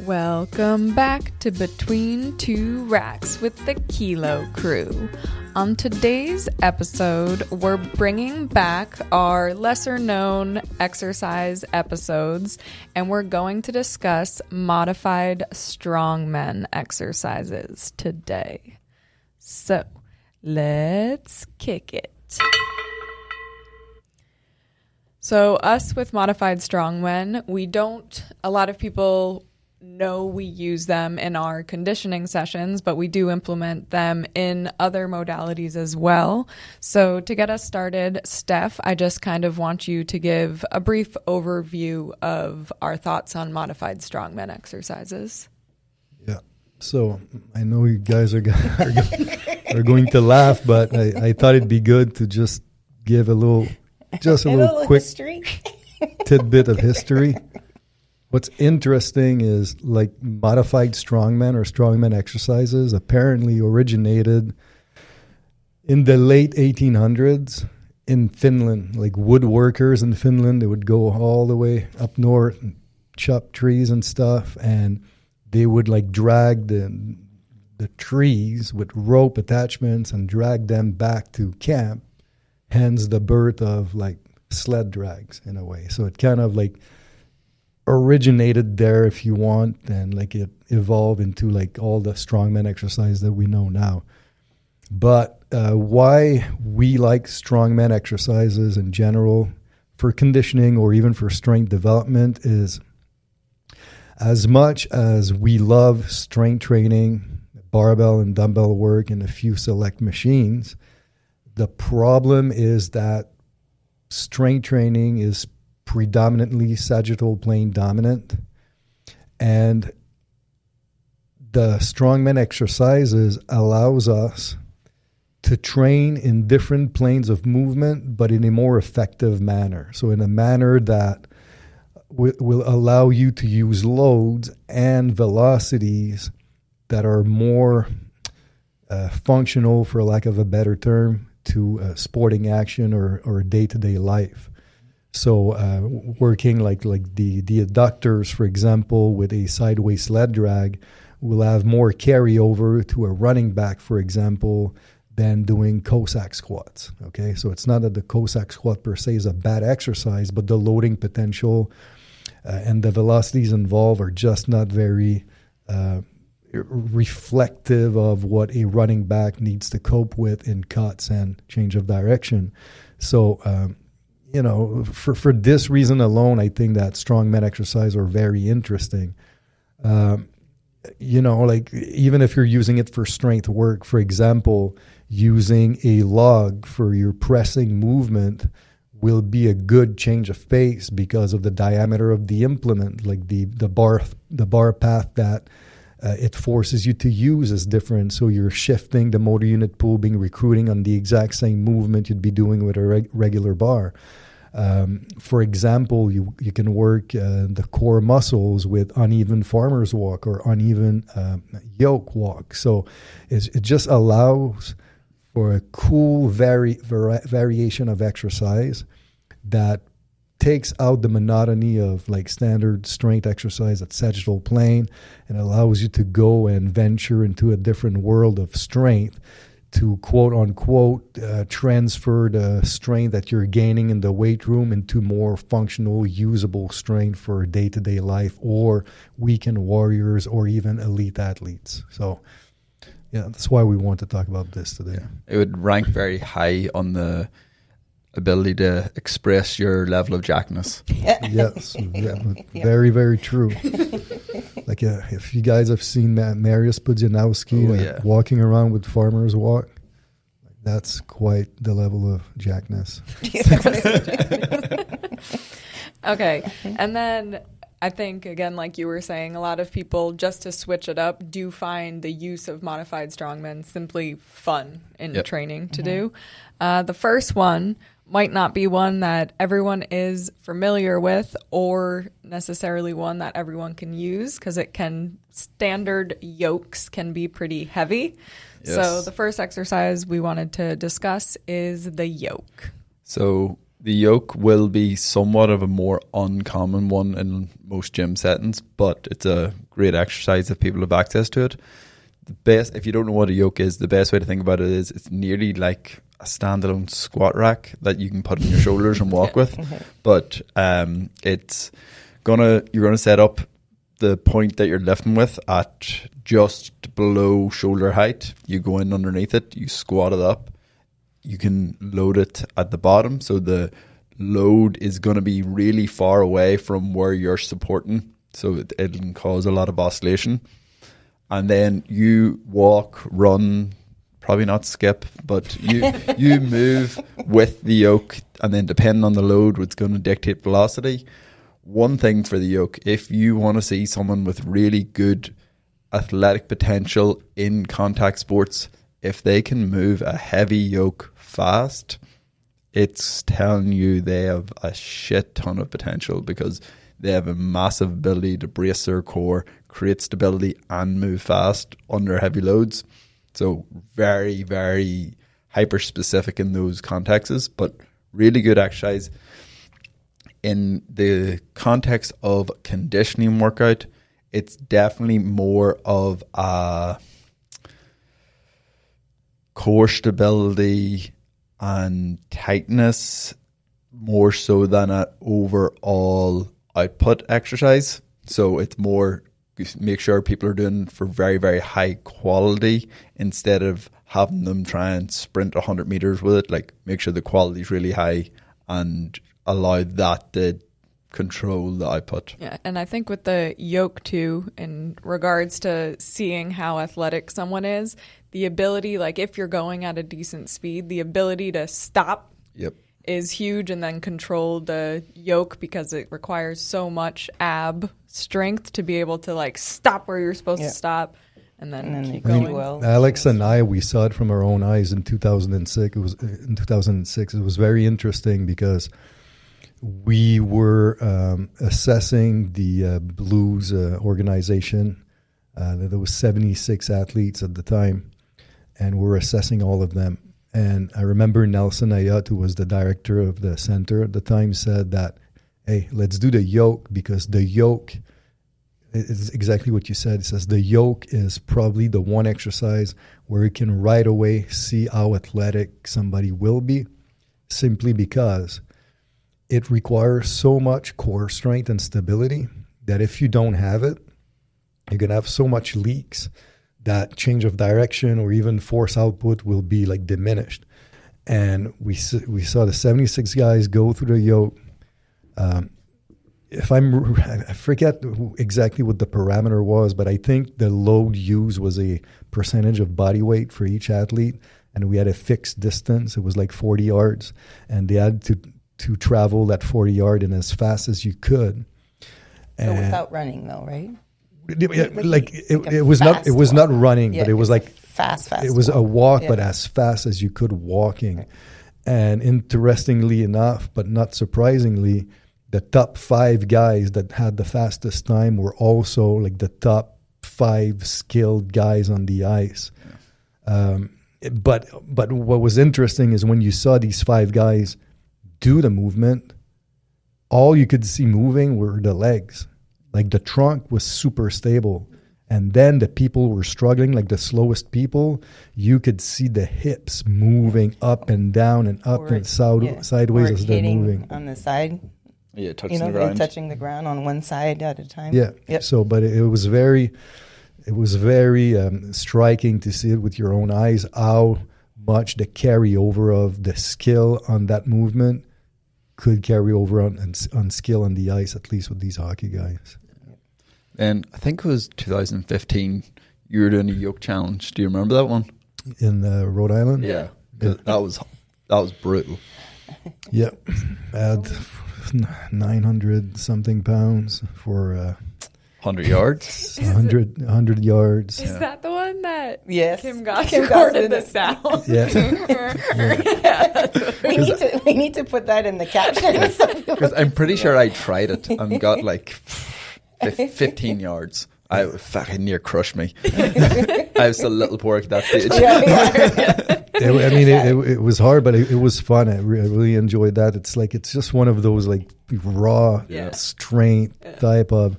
Welcome back to Between Two Racks with the Kilo Crew. On today's episode, we're bringing back our lesser-known exercise episodes, and we're going to discuss modified strongman exercises today. So, let's kick it. So, us with modified strongmen, a lot of people know we use them in our conditioning sessions, but we do implement them in other modalities as well. So to get us started, Steph, I just kind of want you to give a brief overview of our thoughts on modified strongman exercises. Yeah. So I know you guys are going to laugh, but I thought it'd be good to just give a little quick history. tidbit of history. What's interesting is like modified strongman or strongman exercises apparently originated in the late 1800s in Finland. Like woodworkers in Finland, they would go all the way up north and chop trees and stuff, and they would like drag the trees with rope attachments and drag them back to camp. Hence the birth of like sled drags in a way. So it kind of like originated there, if you want, and like it evolved into like all the strongman exercise that we know now. But why we like strongman exercises in general for conditioning or even for strength development is, as much as we love strength training, barbell and dumbbell work, and a few select machines, the problem is that strength training is predominantly sagittal plane dominant, and the strongman exercises allows us to train in different planes of movement, but in a more effective manner. So in a manner that will allow you to use loads and velocities that are more functional, for lack of a better term, to sporting action or day-to-day life. So working like the adductors, for example, with a sideways sled drag will have more carryover to a running back, for example, than doing Cossack squats. Okay, so it's not that the Cossack squat per se is a bad exercise, but the loading potential and the velocities involved are just not very reflective of what a running back needs to cope with in cuts and change of direction. So for this reason alone, I think that strongman exercise are very interesting. Like even if you're using it for strength work, for example, using a log for your pressing movement will be a good change of pace because of the diameter of the implement. Like the bar path that it forces you to use is different. So you're shifting the motor unit pull, being recruiting on the exact same movement you'd be doing with a regular bar. For example, you can work the core muscles with uneven farmer's walk or uneven yoke walk. So it just allows for a cool variation of exercise that takes out the monotony of like standard strength exercise at sagittal plane and allows you to go and venture into a different world of strength to quote unquote transfer the strength that you're gaining in the weight room into more functional, usable strength for day-to-day life or weekend warriors or even elite athletes. So yeah, that's why we want to talk about this today. Yeah. It would rank very high on the ability to express your level of jackness. Yes, very, very true. Like if you guys have seen Mariusz Pudzianowski walking around with farmer's walk, that's quite the level of jackness. Okay, and then I think, again, like you were saying, a lot of people, just to switch it up, do find the use of modified strongmen simply fun in training to do. The first one might not be one that everyone is familiar with or necessarily one that everyone can use because standard yokes can be pretty heavy. Yes. So the first exercise we wanted to discuss is the yoke. So the yoke will be somewhat of a more uncommon one in most gym settings, but it's a great exercise if people have access to it. The best, if you don't know what a yoke is, the best way to think about it is it's nearly like a standalone squat rack that you can put on your shoulders and walk with. But it's you're gonna set up the point that you're lifting with at just below shoulder height. You go in underneath it, you squat it up. You can load it at the bottom, so the load is going to be really far away from where you're supporting, so it can cause a lot of oscillation. And then you walk, run, probably not skip, but you move with the yoke, and then depending on the load, it's going to dictate velocity. One thing for the yoke, if you want to see someone with really good athletic potential in contact sports, if they can move a heavy yoke fast, it's telling you they have a shit ton of potential, because they have a massive ability to brace their core, create stability, and move fast under heavy loads. So very, very hyper specific in those contexts, but really good exercise. In the context of conditioning workout, it's definitely more of a core stability and tightness more so than an overall output exercise. So it's more make sure people are doing for very, very high quality instead of having them try and sprint 100 meters with it. Like, make sure the quality is really high and allow that to control the output. Yeah, and I think with the yoke too, in regards to seeing how athletic someone is, the ability, like if you're going at a decent speed, the ability to stop is huge, and then control the yoke, because it requires so much ab strength to be able to like stop where you're supposed to stop and then keep going. Well, Alex and I, we saw it from our own eyes in 2006. It was very interesting because we were assessing the Blues organization. There was 76 athletes at the time, and we're assessing all of them. And I remember Nelson Ayat, who was the director of the center at the time, said that, hey, let's do the yoke, because the yoke is exactly what you said. It says the yoke is probably the one exercise where you can right away see how athletic somebody will be, simply because it requires so much core strength and stability that if you don't have it, you're going to have so much leaks that change of direction or even force output will be like diminished. And we saw the 76 guys go through the yoke. I forget exactly what the parameter was, but I think the load used was a percentage of body weight for each athlete, and we had a fixed distance. It was like 40 yards, and they had to travel that 40 yard in as fast as you could. So without running, though, right? It was not running, but it was like fast. It was a walk, but as fast as you could walking. Right. And interestingly enough, but not surprisingly, the top 5 guys that had the fastest time were also like the top 5 skilled guys on the ice. But what was interesting is when you saw these 5 guys do the movement, all you could see moving were the legs. Like the trunk was super stable. And then the people were struggling, like the slowest people, you could see the hips moving up and down and up and sideways as they're moving. On the side. Yeah, touching the ground. Touching the ground on one side at a time. Yeah. Yep. So, but it was very striking to see it with your own eyes, how much the carryover of the skill on that movement could carry over on skill on the ice, at least with these hockey guys. And I think it was 2015, you were doing a yoke challenge. Do you remember that one? In Rhode Island? Yeah. That was brutal. Yeah. I had 900 something pounds for 100 yards. 100 yards. Is that the one that Kim Goss Kim recorded the sound? Yeah. We need to put that in the caption. Because I'm pretty sure I tried it and got like 15 yards. I fucking near crushed me. I was a little poor at that stage. It was hard, but it was fun. I really enjoyed that. It's just one of those like raw strength type of.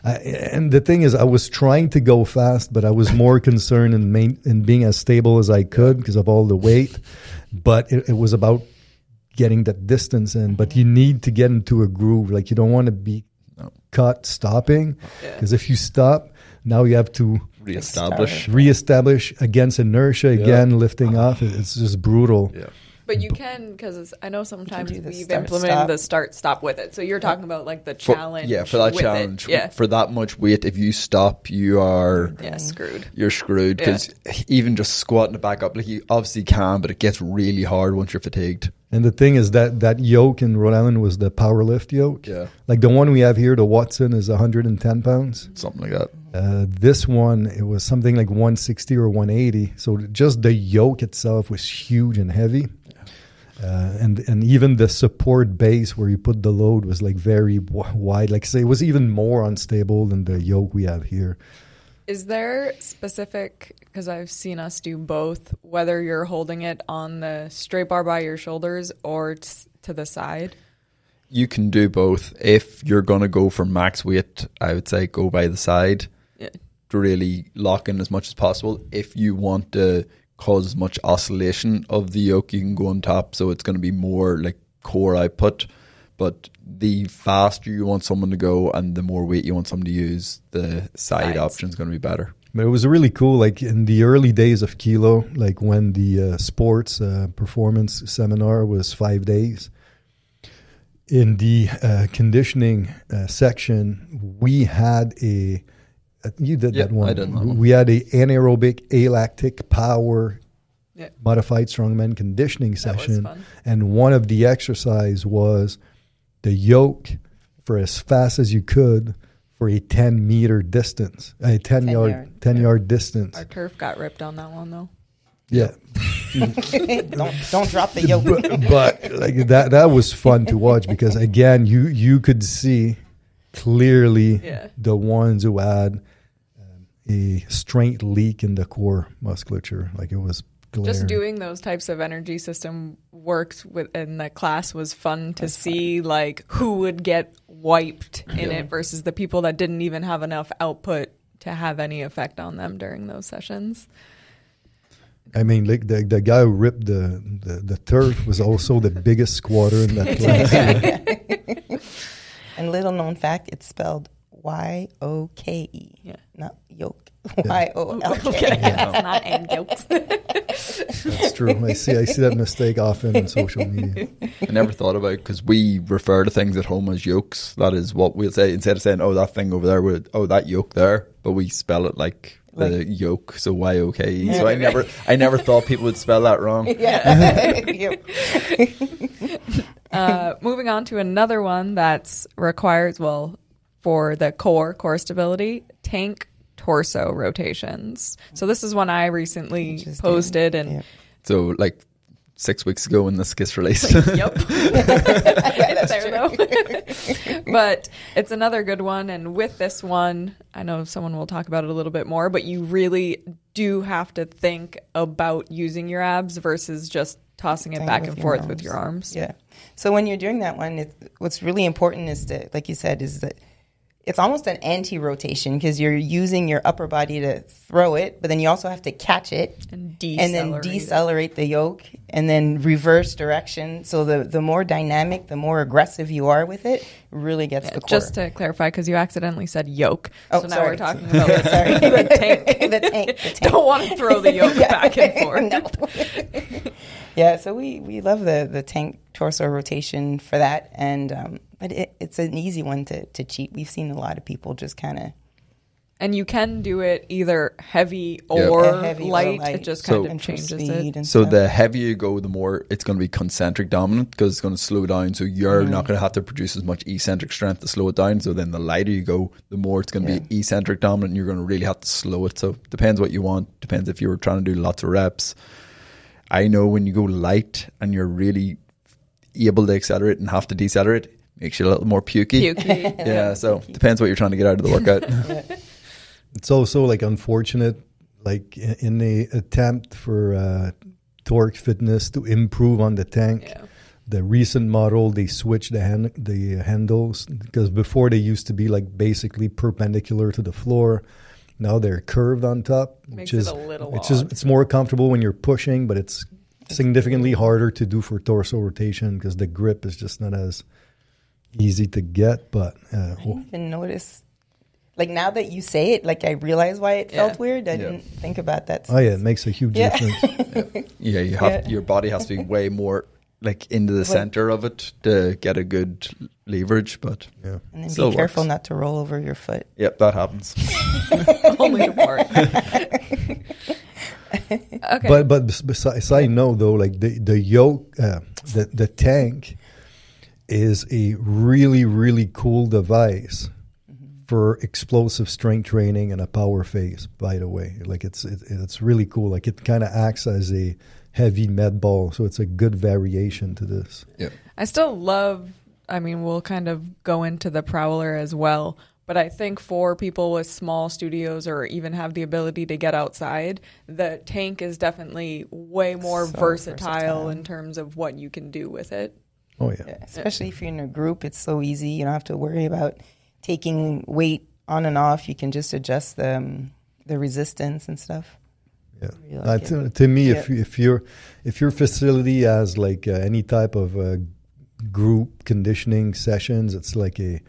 And the thing is, I was trying to go fast, but I was more concerned in being as stable as I could because of all the weight. But it was about getting that distance in. But you need to get into a groove. Like you don't want to be caught stopping, because if you stop, now you have to reestablish against inertia again, lifting off. It's just brutal. Yeah. But you can, because I know sometimes we've implemented the start-stop with it. So you're talking about like the challenge. For that challenge. For that much weight, if you stop, you are screwed. You're screwed, because even just squatting it back up, like you obviously can, but it gets really hard once you're fatigued. And the thing is that yoke in Rhode Island was the power lift yoke. Yeah. Like the one we have here, the Watson, is 110 pounds. Something like that. This one, it was something like 160 or 180. So just the yoke itself was huge and heavy. And even the support base where you put the load was like very wide. Like say, it was even more unstable than the yoke we have here. Is there specific, because I've seen us do both, whether you're holding it on the straight bar by your shoulders or to the side? You can do both. If you're going to go for max weight, I would say go by the side to really lock in as much as possible. If you want to cause as much oscillation of the yoke, you can go on top, so it's going to be more like core output. But the faster you want someone to go and the more weight you want someone to use, the side option is going to be better. But it was really cool, like in the early days of Kilo, like when the sports performance seminar was 5 days. In the conditioning section, we had you did that one. I did that one. We had a anaerobic alactic power modified strongman conditioning session. That was fun. And one of the exercise was the yoke for as fast as you could for a 10-meter distance, a 10-yard distance. Our turf got ripped on that one, though. Yeah. don't drop the yoke. But like that was fun to watch, because again, you could see clearly the ones who had a strength leak in the core musculature. Like it was glaring. Just doing those types of energy system works in the class was fun to see, like who would get wiped in it versus the people that didn't even have enough output to have any effect on them during those sessions. I mean, like the guy who ripped the turf was also the biggest squatter in that class. And little known fact, it's spelled Y-O-K-E, not yoke. Y-O-L-K. It's not and yokes. That's true. I see that mistake often on social media. I never thought about it, because we refer to things at home as yokes. That is what we'll say, instead of saying, oh, that thing over there, that yoke there, but we spell it like the yoke, so Y-O-K-E. So I never thought people would spell that wrong. Moving on to another one that's requires, for the core stability, tank torso rotations. So this is one I recently posted, and so like 6 weeks ago when this gets released. Yep. There though. But it's another good one, and with this one, I know someone will talk about it a little bit more, but you really do have to think about using your abs versus just tossing it back and forth with your arms. Yeah. So when you're doing that one, what's really important is to, like you said, is that it's almost an anti-rotation, because you're using your upper body to throw it, but then you also have to catch it and then decelerate the yoke and then reverse direction. So the more dynamic, the more aggressive you are with it, really gets the core. Just to clarify, because you accidentally said yoke. Oh, so now sorry. we're talking about the tank. The tank. Don't want to throw the yoke back and forth. No. Yeah, so we love the tank torso rotation for that, and but it's an easy one to cheat. We've seen a lot of people just kind of. And you can do it either heavy or light. It just kind of changes it. So the heavier you go, the more it's going to be concentric dominant, because it's going to slow down. So you're not going to have to produce as much eccentric strength to slow it down. So then the lighter you go, the more it's going to be eccentric dominant, and you're going to really have to slow it. So it depends what you want. Depends if you were trying to do lots of reps. I know when you go light and you're really able to accelerate and have to decelerate, makes you a little more pukey. Yeah, so depends what you're trying to get out of the workout. It's also like unfortunate, like in the attempt for torque fitness to improve on the tank. Yeah. The recent model, they switched the handles because before they used to be like basically perpendicular to the floor. Now they're curved on top, Makes it a little odd. it's more comfortable when you're pushing, but it's significantly harder to do for torso rotation because the grip is just not as easy to get. But I didn't even notice. Like now that you say it, like I realize why it felt weird. I didn't think about that. Oh yeah, it makes a huge difference. Your body has to be way more like into the center of it to get a good leverage, but and then be careful not to roll over your foot. Yep, that happens. Only a part. Okay. But side note though, like the yoke, the tank is a really, really cool device for explosive strength training and a power phase, by the way. Like it's really cool. Like it kind of acts as a heavy med ball, so it's a good variation to this. Yeah. I still love, I mean, we'll kind of go into the Prowler as well, but I think for people with small studios or even have the ability to get outside, the tank is definitely way more versatile in terms of what you can do with it. Oh yeah. Especially if you're in a group, it's so easy. You don't have to worry about taking weight on and off. You can just adjust the resistance and stuff. Yeah, to me, if your facility has like any type of group conditioning sessions, it's like a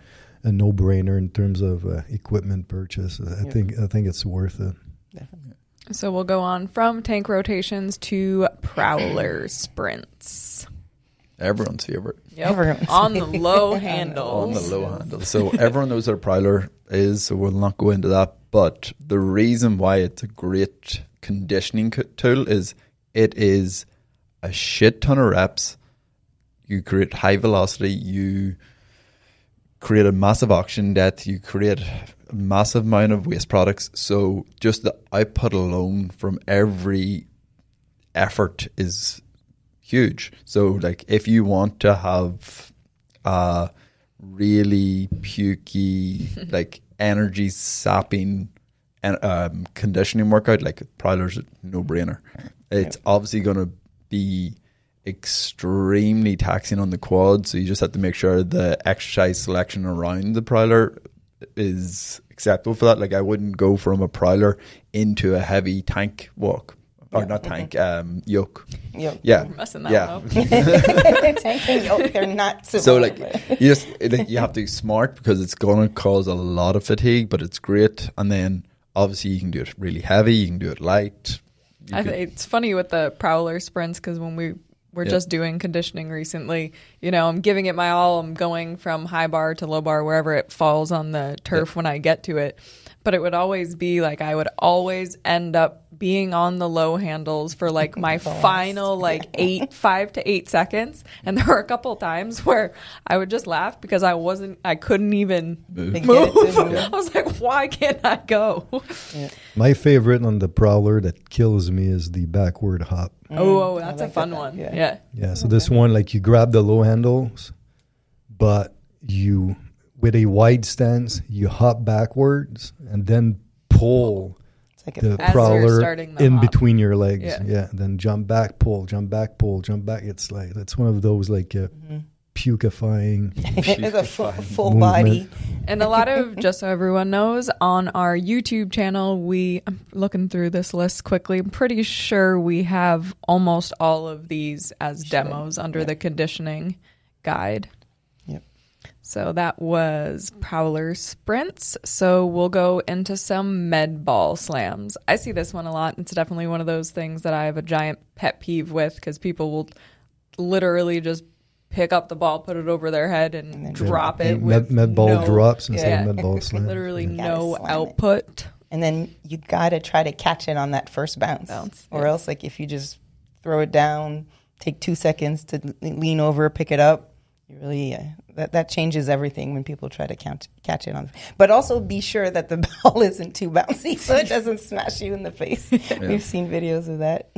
no-brainer in terms of equipment purchase. I think it's worth it. Definitely. So we'll go on from tank rotations to Prowler sprints. Everyone's favorite. Yep. On the low handles. On the low handles. So everyone knows what a Prowler is, so we'll not go into that. But the reason why it's a great conditioning tool is it is a shit ton of reps. You create high velocity. You create a massive oxygen debt. You create a massive amount of waste products. So just the output alone from every effort is huge. So like if you want to have a really pukey, like energy sapping and conditioning workout, like Prowler's a no-brainer. It's obviously going to be extremely taxing on the quad, so you just have to make sure the exercise selection around the Prowler is acceptable for that. Like I wouldn't go from a Prowler into a heavy tank walk. Or not tank, yoke. Yoke. Yeah. You're messing that one up. Tank and yoke, they're not similar. So like you have to be smart because it's going to cause a lot of fatigue, but it's great. And then obviously you can do it really heavy, you can do it light. It's funny with the Prowler sprints because when we were just doing conditioning recently, you know, I'm giving it my all. I'm going from high bar to low bar, wherever it falls on the turf when I get to it. But it would always be like I would always end up being on the low handles for like my final like 5 to 8 seconds. And there were a couple of times where I would just laugh because I couldn't even move. I was like, why can't I go? My favorite on the Prowler that kills me is the backward hop. Oh, that's a fun one. Yeah. So this one, like you grab the low handles, but you... with a wide stance, you hop backwards and then pull the Prowler in between your legs. Yeah. Then jump back, pull, jump back, pull, jump back. It's like, that's one of those like pukifying. It's a full body. And a lot of, just so everyone knows, on our YouTube channel, I'm looking through this list quickly. I'm pretty sure we have almost all of these as demos under the conditioning guide. So that was Prowler sprints. So we'll go into some med ball slams. I see this one a lot. It's definitely one of those things that I have a giant pet peeve with because people will literally just pick up the ball, put it over their head, and drop it. Med ball drops instead of med ball slams. Literally no output. And then you got to try to catch it on that first bounce. Or else, like, if you just throw it down, take 2 seconds to lean over, pick it up, you really... That changes everything when people try to catch it on. But also be sure that the ball isn't too bouncy so it doesn't smash you in the face. We've seen videos of that.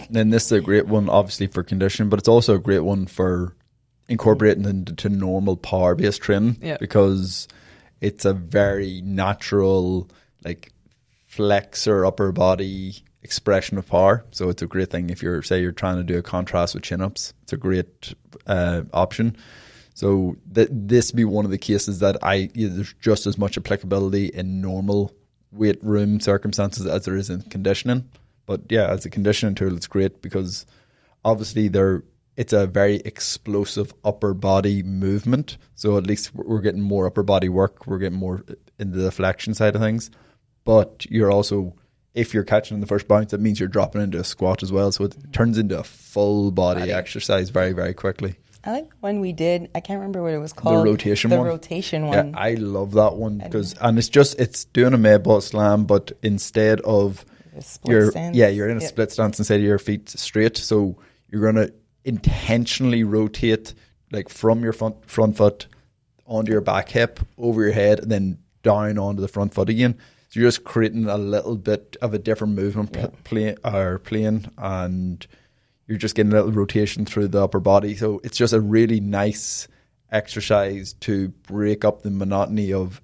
Then this is a great one, obviously, for conditioning, but it's also a great one for incorporating into normal power-based training because it's a very natural, like, flexor upper body expression of power. So it's a great thing if you're trying to do a contrast with chin-ups. It's a great option. So this be one of the cases that there's just as much applicability in normal weight room circumstances as there is in conditioning. But yeah, as a conditioning tool, it's great because obviously it's a very explosive upper body movement. So at least we're getting more upper body work. We're getting more into the flexion side of things. But you're also, if you're catching in the first bounce, that means you're dropping into a squat as well. So it turns into a full body exercise very, very quickly. I like when we did, I can't remember what it was called. The rotation one. The rotation one. Yeah, I love that one it's doing a med ball slam, but instead of you're in a split stance instead of your feet straight. So you're going to intentionally rotate like from your front foot onto your back hip, over your head, and then down onto the front foot again. So you're just creating a little bit of a different movement plane, and you're just getting a little rotation through the upper body. So it's just a really nice exercise to break up the monotony of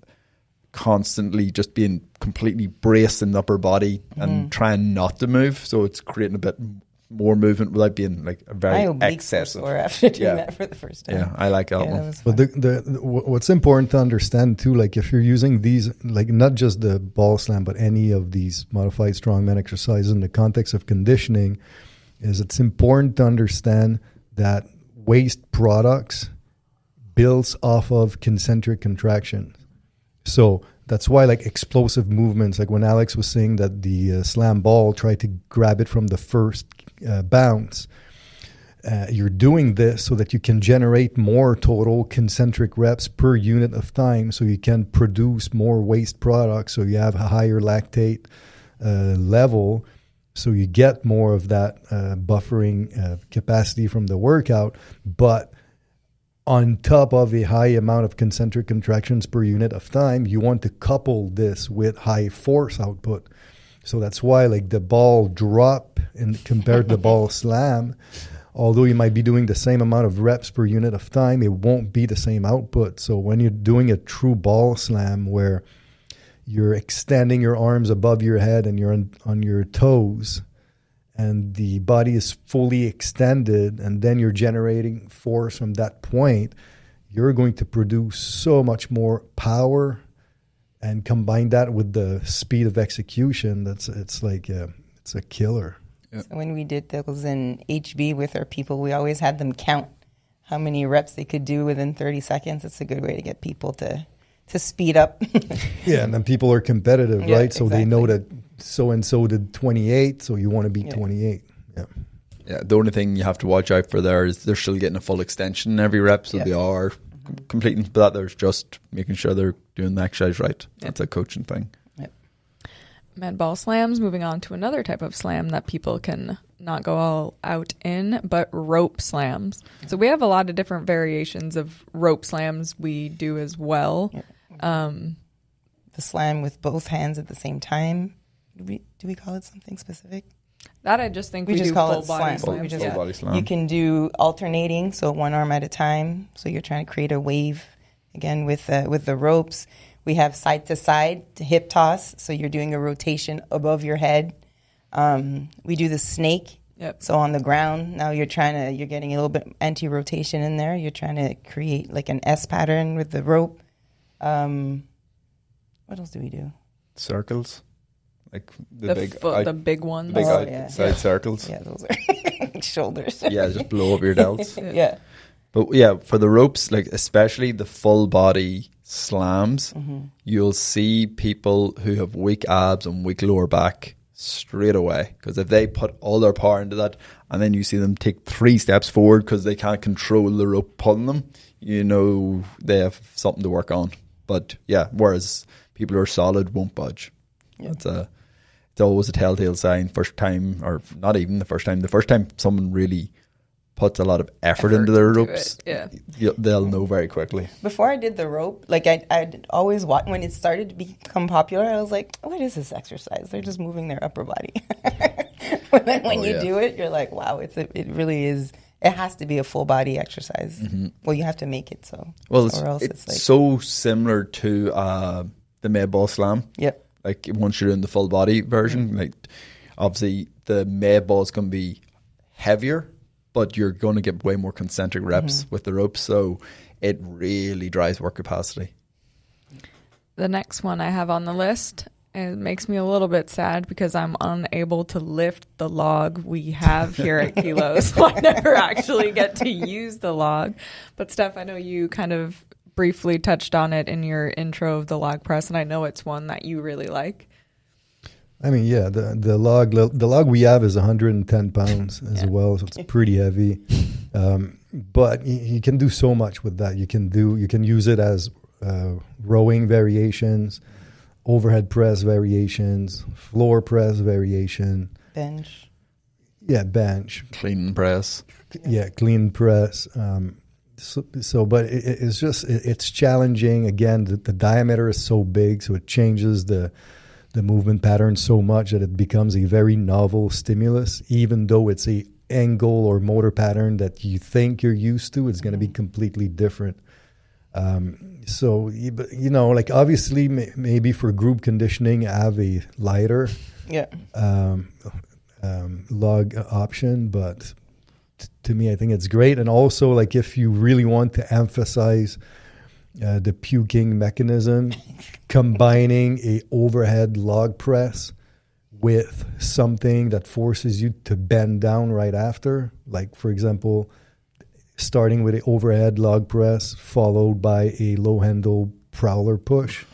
constantly just being completely braced in the upper body and trying not to move. So it's creating a bit more movement without being like a very excessive. Sore after doing that for the first time. Yeah, I like that one. But what's important to understand too, like if you're using these, like not just the ball slam, but any of these modified strongman exercises in the context of conditioning, is it's important to understand that waste products builds off of concentric contraction. So that's why like explosive movements, like when Alex was saying that the slam ball tried to grab it from the first bounce, you're doing this so that you can generate more total concentric reps per unit of time, so you can produce more waste products, so you have a higher lactate level, so you get more of that buffering capacity from the workout, but on top of a high amount of concentric contractions per unit of time, you want to couple this with high force output. So that's why like the ball drop compared to the ball slam, although you might be doing the same amount of reps per unit of time, it won't be the same output. So when you're doing a true ball slam where you're extending your arms above your head and you're on your toes, and the body is fully extended, and then you're generating force from that point, you're going to produce so much more power, and combine that with the speed of execution. It's a killer. Yep. So when we did those in HB with our people, we always had them count how many reps they could do within 30 seconds. It's a good way to get people to speed up. Yeah, and then people are competitive, right? So they know that so-and-so did 28, so you want to beat 28. Yeah, the only thing you have to watch out for there is they're still getting a full extension in every rep, so they are completing, but there's just making sure they're doing the exercise right. That's a coaching thing. Med ball slams, moving on to another type of slam that people can not go all out in, but rope slams. So we have a lot of different variations of rope slams we do as well. The slam with both hands at the same time. Do we call it something specific? That I just think we just do call full it body slam. slam. Full body slam. You can do alternating, so one arm at a time. So you're trying to create a wave. Again, with the ropes, we have side to side hip toss. So you're doing a rotation above your head. We do the snake. Yep. So on the ground, now you're getting a little bit anti-rotation in there. You're trying to create like an S pattern with the rope. What else do we do? Circles. Like the big ones. Big outside circles. Yeah, those are shoulders. Yeah, just blow up your delts. Yeah. But yeah, for the ropes, like especially the full body slams, you'll see people who have weak abs and weak lower back straight away. Because if they put all their power into that, and then you see them take 3 steps forward because they can't control the rope pulling them, you know they have something to work on. But yeah, whereas people who are solid won't budge. Yeah. It's always a telltale sign. First time, or not even the first time someone really puts a lot of effort into their ropes, they'll know very quickly. Before I did the rope, like I'd always watch, when it started to become popular, I was like, what is this exercise? They're just moving their upper body. But then when you do it, you're like, wow, it really is. It has to be a full body exercise. Mm-hmm. Well, you have to make it so. Well, it's like so similar to the med ball slam. Yep. Like once you're in the full body version, like Obviously, the med ball is going to be heavier, but you're going to get way more concentric reps with the ropes. So it really drives work capacity. The next one I have on the list, it makes me a little bit sad because I'm unable to lift the log we have here at Kilo, so I never actually get to use the log. But Steph, I know you kind of briefly touched on it in your intro of the log press, and I know it's one that you really like. I mean, yeah, the log we have is 110 pounds as well, so it's pretty heavy. But you can do so much with that. You can use it as rowing variations, overhead press variations, floor press variation, bench. Yeah, bench. Clean press. Yeah, clean press. But it's challenging. Again, the diameter is so big, so it changes the movement pattern so much that it becomes a very novel stimulus. Even though it's a angle or motor pattern that you think you're used to, it's going to be completely different. So, you know, like obviously maybe for group conditioning, I have a lighter log option, but to me, I think it's great. And also, like if you really want to emphasize the puking mechanism, combining a overhead log press with something that forces you to bend down right after, like for example, starting with an overhead log press followed by a low handle prowler push.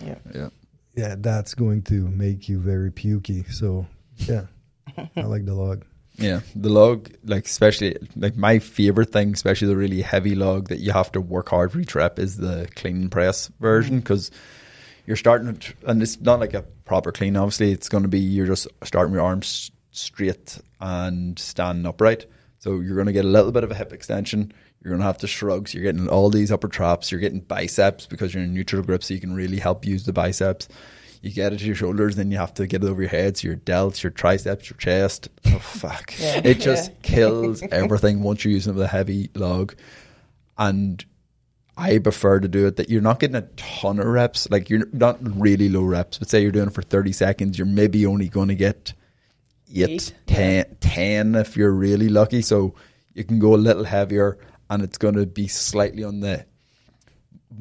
Yeah, that's going to make you very pukey. So yeah, I like the log. Yeah, the log, like especially like my favorite thing, especially the really heavy log that you have to work hard for each rep, is the clean press version, because you're starting to, and it's not like a proper clean. Obviously, it's going to be you're just starting your arms straight and standing upright. So you're going to get a little bit of a hip extension. You're going to have to shrug. So you're getting all these upper traps. You're getting biceps because you're in neutral grip, so you can really help use the biceps. You get it to your shoulders, then you have to get it over your head, so your delts, your triceps, your chest. Oh, fuck. It just kills everything once you're using it with a heavy log. And I prefer to do it that you're not getting a ton of reps. Like, you're not really low reps, but say you're doing it for 30 seconds, you're maybe only going to get 10 if you're really lucky. So you can go a little heavier, and it's going to be slightly on the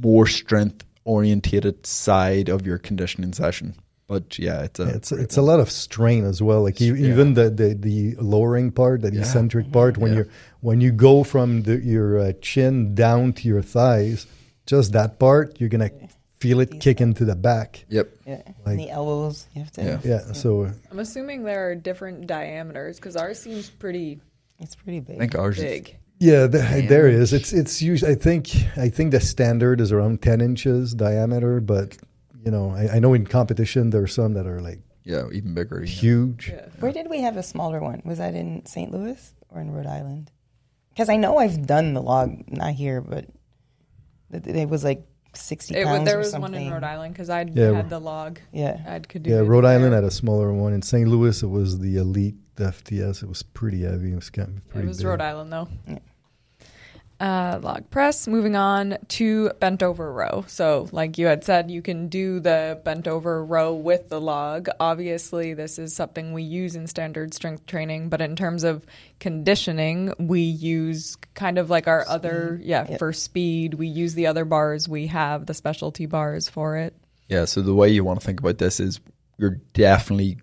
more strength orientated side of your conditioning session. But yeah, it's a lot of strain as well. Like even the lowering part, that eccentric part, when you go from your chin down to your thighs, just that part, you're gonna feel it kick into the back. Like, and the elbows, you have to. So I'm assuming there are different diameters because ours seems pretty. It's pretty big. I think ours big. is. Yeah, there is. It's usually. I think the standard is around 10 inches diameter, but you know, I know in competition there are some that are like even bigger, huge. Yeah. Where did we have a smaller one? Was that in St. Louis or in Rhode Island? Because I know I've done the log, not here, but it was like 60 pounds. There was something. one in Rhode Island because I had the log. Could do Rhode Island had a smaller one. In St. Louis, it was the Elite FTS. It was pretty heavy. It was kind of pretty. It was big. Rhode Island though. Yeah. Log press. Moving on to bent over row. So like you had said, you can do the bent over row with the log. Obviously, this is something we use in standard strength training, but in terms of conditioning, we use kind of like our for speed, we use the other bars. We have the specialty bars for it. Yeah, so the way you want to think about this is you're definitely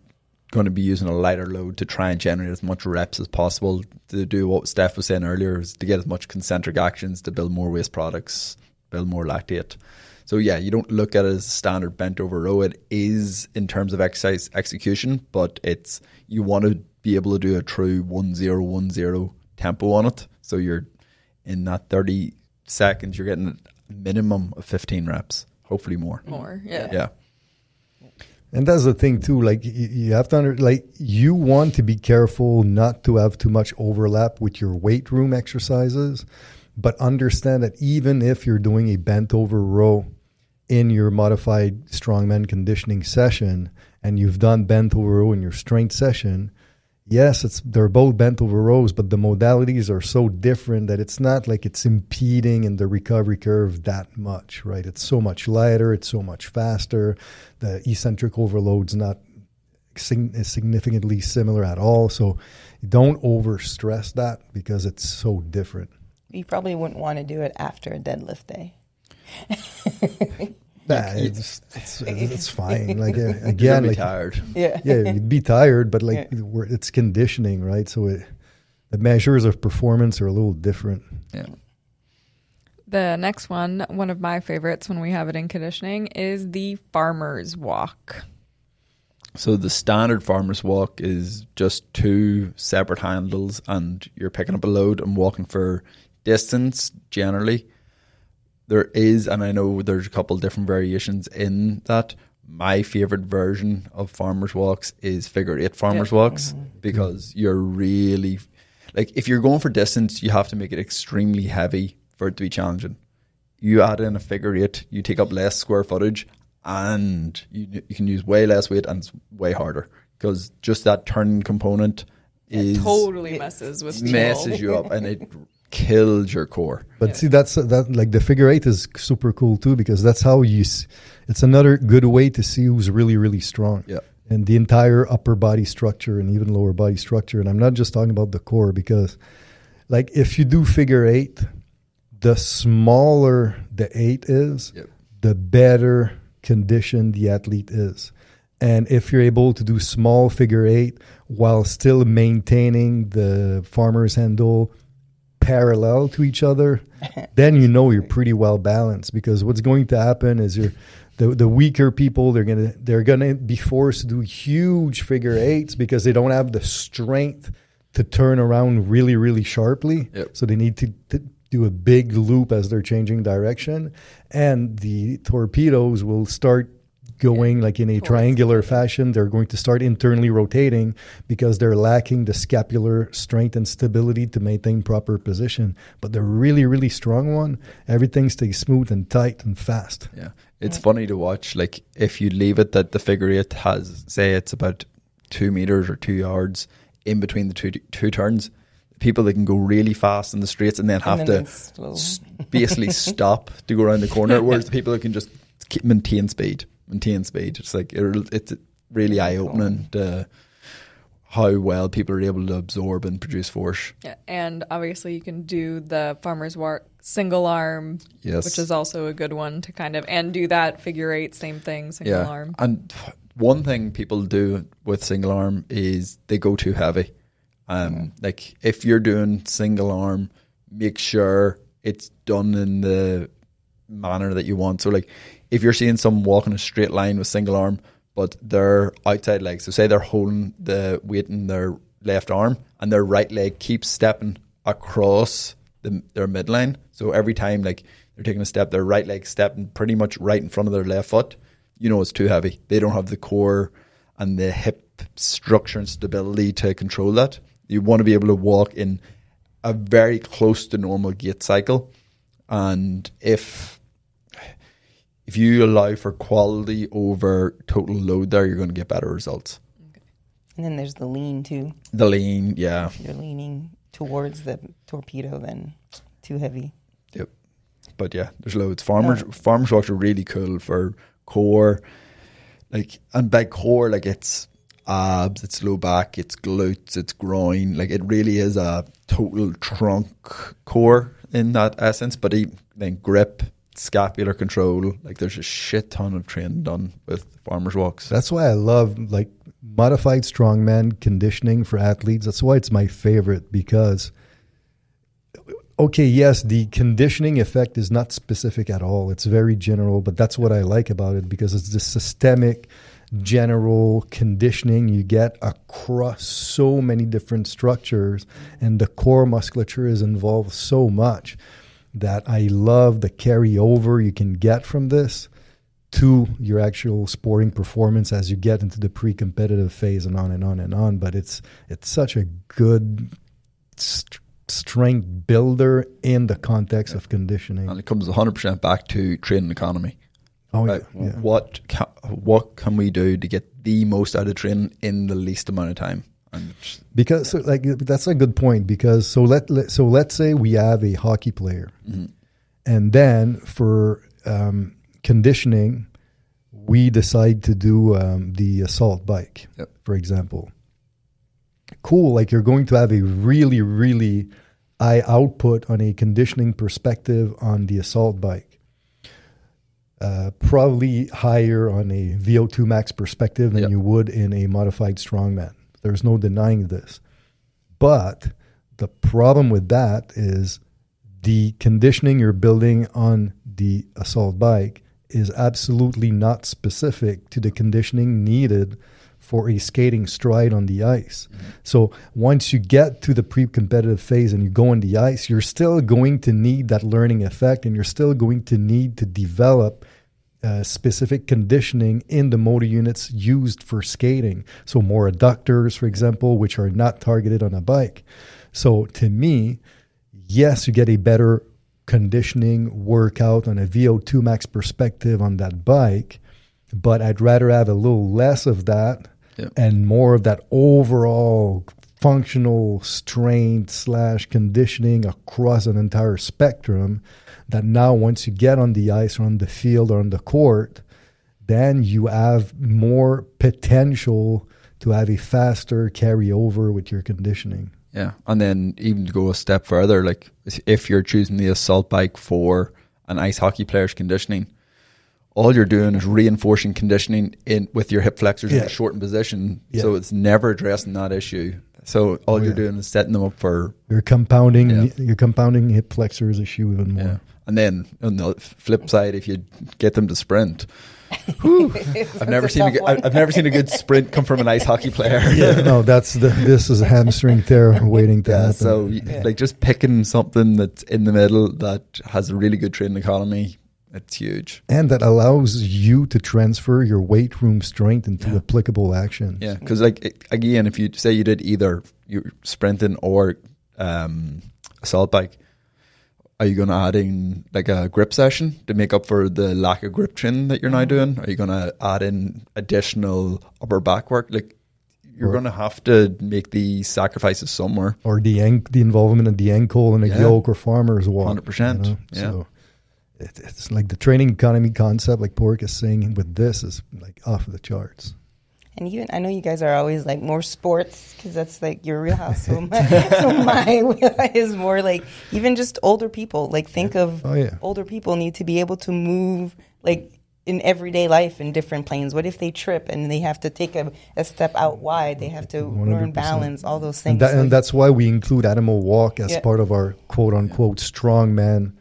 going to be using a lighter load to try and generate as much reps as possible, to do what Steph was saying earlier, is to get as much concentric actions, to build more waste products, build more lactate. So yeah, you don't look at it as a standard bent over row. It is in terms of exercise execution, but you want to be able to do a true 1-0-1-0 tempo on it. So you're in that 30 seconds, you're getting a minimum of 15 reps, hopefully more. Yeah. And that's the thing too, like you have to you want to be careful not to have too much overlap with your weight room exercises, but understand that even if you're doing a bent over row in your modified strongman conditioning session, and you've done bent over row in your strength session, yes, they're both bent over rows, but the modalities are so different that it's not like it's impeding in the recovery curve that much, right? It's so much lighter, it's so much faster. The eccentric overload's not significantly similar at all. So don't over stress that because it's so different. You probably wouldn't want to do it after a deadlift day. Nah, it's fine. Like again, you're like tired. Yeah, you'd be tired, but like it's conditioning, right? So the measures of performance are a little different. Yeah. The next one of my favorites when we have it in conditioning, is the farmer's walk. So the standard farmer's walk is just 2 separate handles, and you're picking up a load and walking for distance generally. There is, and I know there's a couple different variations in that. My favorite version of farmer's walks is figure 8 farmer's walks, because you're really, like, if you're going for distance, you have to make it extremely heavy for it to be challenging. You add in a figure 8, you take up less square footage, and you can use way less weight, and it's way harder, because just that turning component totally messes you up, and it kills your core. But see, that like the figure 8 is super cool too, because that's how it's another good way to see who's really, really strong. Yeah. And the entire upper body structure and even lower body structure. And I'm not just talking about the core, because like if you do figure 8, the smaller the 8 is, the better conditioned the athlete is. And if you're able to do small figure 8 while still maintaining the farmer's handle parallel to each other, then you know you're pretty well balanced, because what's going to happen is the weaker people, they're gonna be forced to do huge figure 8s because they don't have the strength to turn around really, really sharply. So they need to do a big loop as they're changing direction, and the torpedoes will start going like in a triangular fashion. They're going to start internally rotating because they're lacking the scapular strength and stability to maintain proper position. But the really, really strong one, everything stays smooth and tight and fast. Yeah. It's funny to watch. Like, if you leave it that the figure 8 has, say it's about 2 meters or 2 yards in between the two turns, people that can go really fast in the straights and then have to basically stop to go around the corner, whereas the people that can just maintain speed. It's like it's really eye-opening how well people are able to absorb and produce force. Yeah, and obviously you can do the farmer's walk single arm, which is also a good one to kind of, and do that figure 8, same thing, single arm. And one thing people do with single arm is they go too heavy. Like, if you're doing single arm, make sure it's done in the manner that you want. So like, if you're seeing someone walking a straight line with single arm, but their outside leg, so say they're holding the weight in their left arm and their right leg keeps stepping across their midline. So every time like they're taking a step, their right leg stepping pretty much right in front of their left foot, you know it's too heavy. They don't have the core and the hip structure and stability to control that. You want to be able to walk in a very close to normal gait cycle. And if you allow for quality over total load there, you're going to get better results. Okay. And then there's the lean too. The lean, yeah. If you're leaning towards the torpedo, then too heavy. Yep. But yeah, there's loads. Farmers walks are really cool for core. Like, and by core, like, it's abs, it's low back, it's glutes, it's groin. Like, it really is a total trunk core in that essence. But then grip, scapular control, like, there's a shit ton of training done with farmers walks. That's why I love like modified strongman conditioning for athletes. That's why it's my favorite, because okay, yes, the conditioning effect is not specific at all. It's very general, but that's what I like about it, because it's the systemic general conditioning you get across so many different structures, and the core musculature is involved so much that I love the carryover you can get from this to your actual sporting performance as you get into the pre-competitive phase and on and on and on. But it's such a good strength builder in the context of conditioning. And it comes 100% back to training economy. Oh, right? Yeah. What can we do to get the most out of training in the least amount of time? Because so, like, that's a good point, because so let's say we have a hockey player, and then for conditioning, we decide to do the assault bike, for example. Cool, like you're going to have a really, really high output on a conditioning perspective on the assault bike. Probably higher on a VO2 max perspective than you would in a modified strongman. There's no denying this. But the problem with that is the conditioning you're building on the assault bike is absolutely not specific to the conditioning needed for a skating stride on the ice. So once you get to the pre-competitive phase and you go on the ice, you're still going to need that learning effect, and you're still going to need to develop specific conditioning in the motor units used for skating. So more adductors, for example, which are not targeted on a bike. So to me, yes, you get a better conditioning workout on a VO2 max perspective on that bike, but I'd rather have a little less of that and more of that overall functional strength / conditioning across an entire spectrum, that now once you get on the ice or on the field or on the court, then you have more potential to have a faster carryover with your conditioning. Yeah, and then even to go a step further, like if you're choosing the assault bike for an ice hockey player's conditioning, all you're doing is reinforcing conditioning in with your hip flexors in a shortened position. So it's never addressing that issue. So all you're doing is setting them up for you're compounding hip flexors issue even more. Yeah. And then on the flip side, if you get them to sprint, I've never seen a good sprint come from an ice hockey player. No, this is a hamstring tear waiting to happen. So like just picking something that's in the middle that has a really good training economy, it's huge. And that allows you to transfer your weight room strength into applicable actions. Yeah, because like again, if you say you did either you're sprinting or assault bike, are you going to add in like a grip session to make up for the lack of grip training that you're now doing? Are you going to add in additional upper back work? Like you're going to have to make the sacrifices somewhere. Or the involvement of the ankle in a yoke or farmer's walk. 100%. You know? So it's like the training economy concept, like Pork is saying with this, is like off of the charts. And even, I know you guys are always like more sports because that's like your wheelhouse. So my wheelhouse is more like even just older people. Like think of older people need to be able to move like in everyday life in different planes. What if they trip and they have to take a step out wide? They have to 100%. Learn balance, all those things. And that's why we include animal walk as part of our quote unquote strongman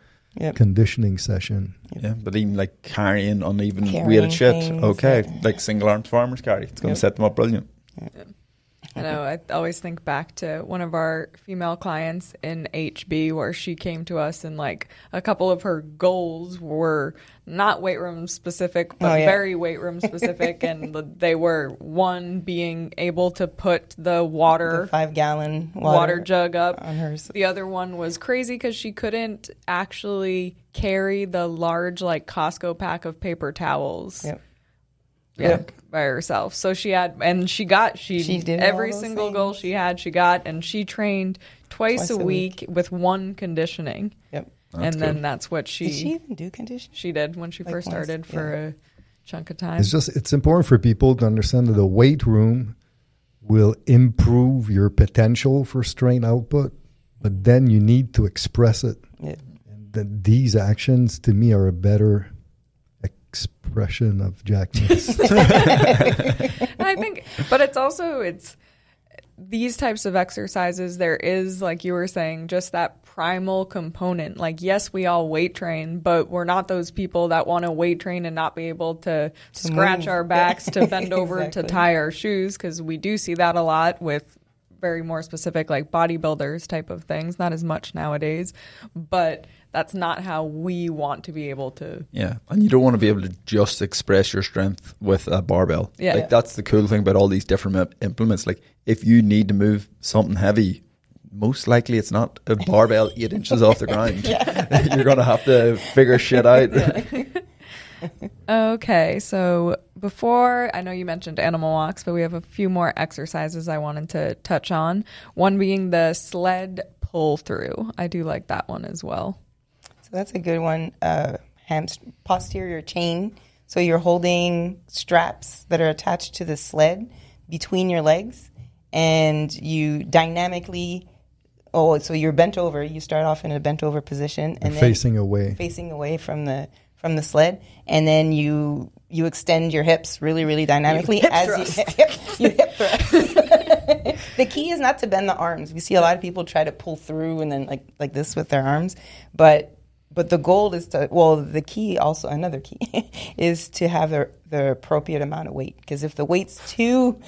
conditioning session. Yeah, but even like carrying uneven weighted shit, like single armed farmers carry, it's going to set them up brilliant. I know, I always think back to one of our female clients in HB where she came to us and like a couple of her goals were not weight room specific, but very weight room specific. And they were one being able to put the 5-gallon water jug up on hers. The other one was crazy because she couldn't actually carry the large like Costco pack of paper towels. By herself. So she did every single goal she had, and she trained twice a week with one conditioning. Then that's what did she even do conditioning? She did when she first started for a chunk of time. It's important for people to understand that the weight room will improve your potential for strength output, but then you need to express it. And that these actions to me are a better expression of jackness. I think, but it's these types of exercises, there is, like you were saying, just that primal component. Like, yes, we all weight train, but we're not those people that want to weight train and not be able to scratch our backs, to bend over to tie our shoes, because we do see that a lot with very more specific like bodybuilders type of things. Not as much nowadays, but that's not how we want to be able to. Yeah, and you don't want to be able to just express your strength with a barbell. Like that's the cool thing about all these different implements. Like if you need to move something heavy, most likely it's not a barbell 8 inches off the ground. You're going to have to figure shit out. Okay, so before, I know you mentioned animal walks, but we have a few more exercises I wanted to touch on. One being the sled pull through. I do like that one as well. So that's a good one. Posterior chain. So you're holding straps that are attached to the sled between your legs, and you dynamically, so you're bent over. You start off in a bent over position, and then facing away from the sled, and then you extend your hips really, really dynamically you hip thrust. The key is not to bend the arms. We see a lot of people try to pull through and then like this with their arms, but the goal is the key also, another key, is to have the appropriate amount of weight. Because if the weight's too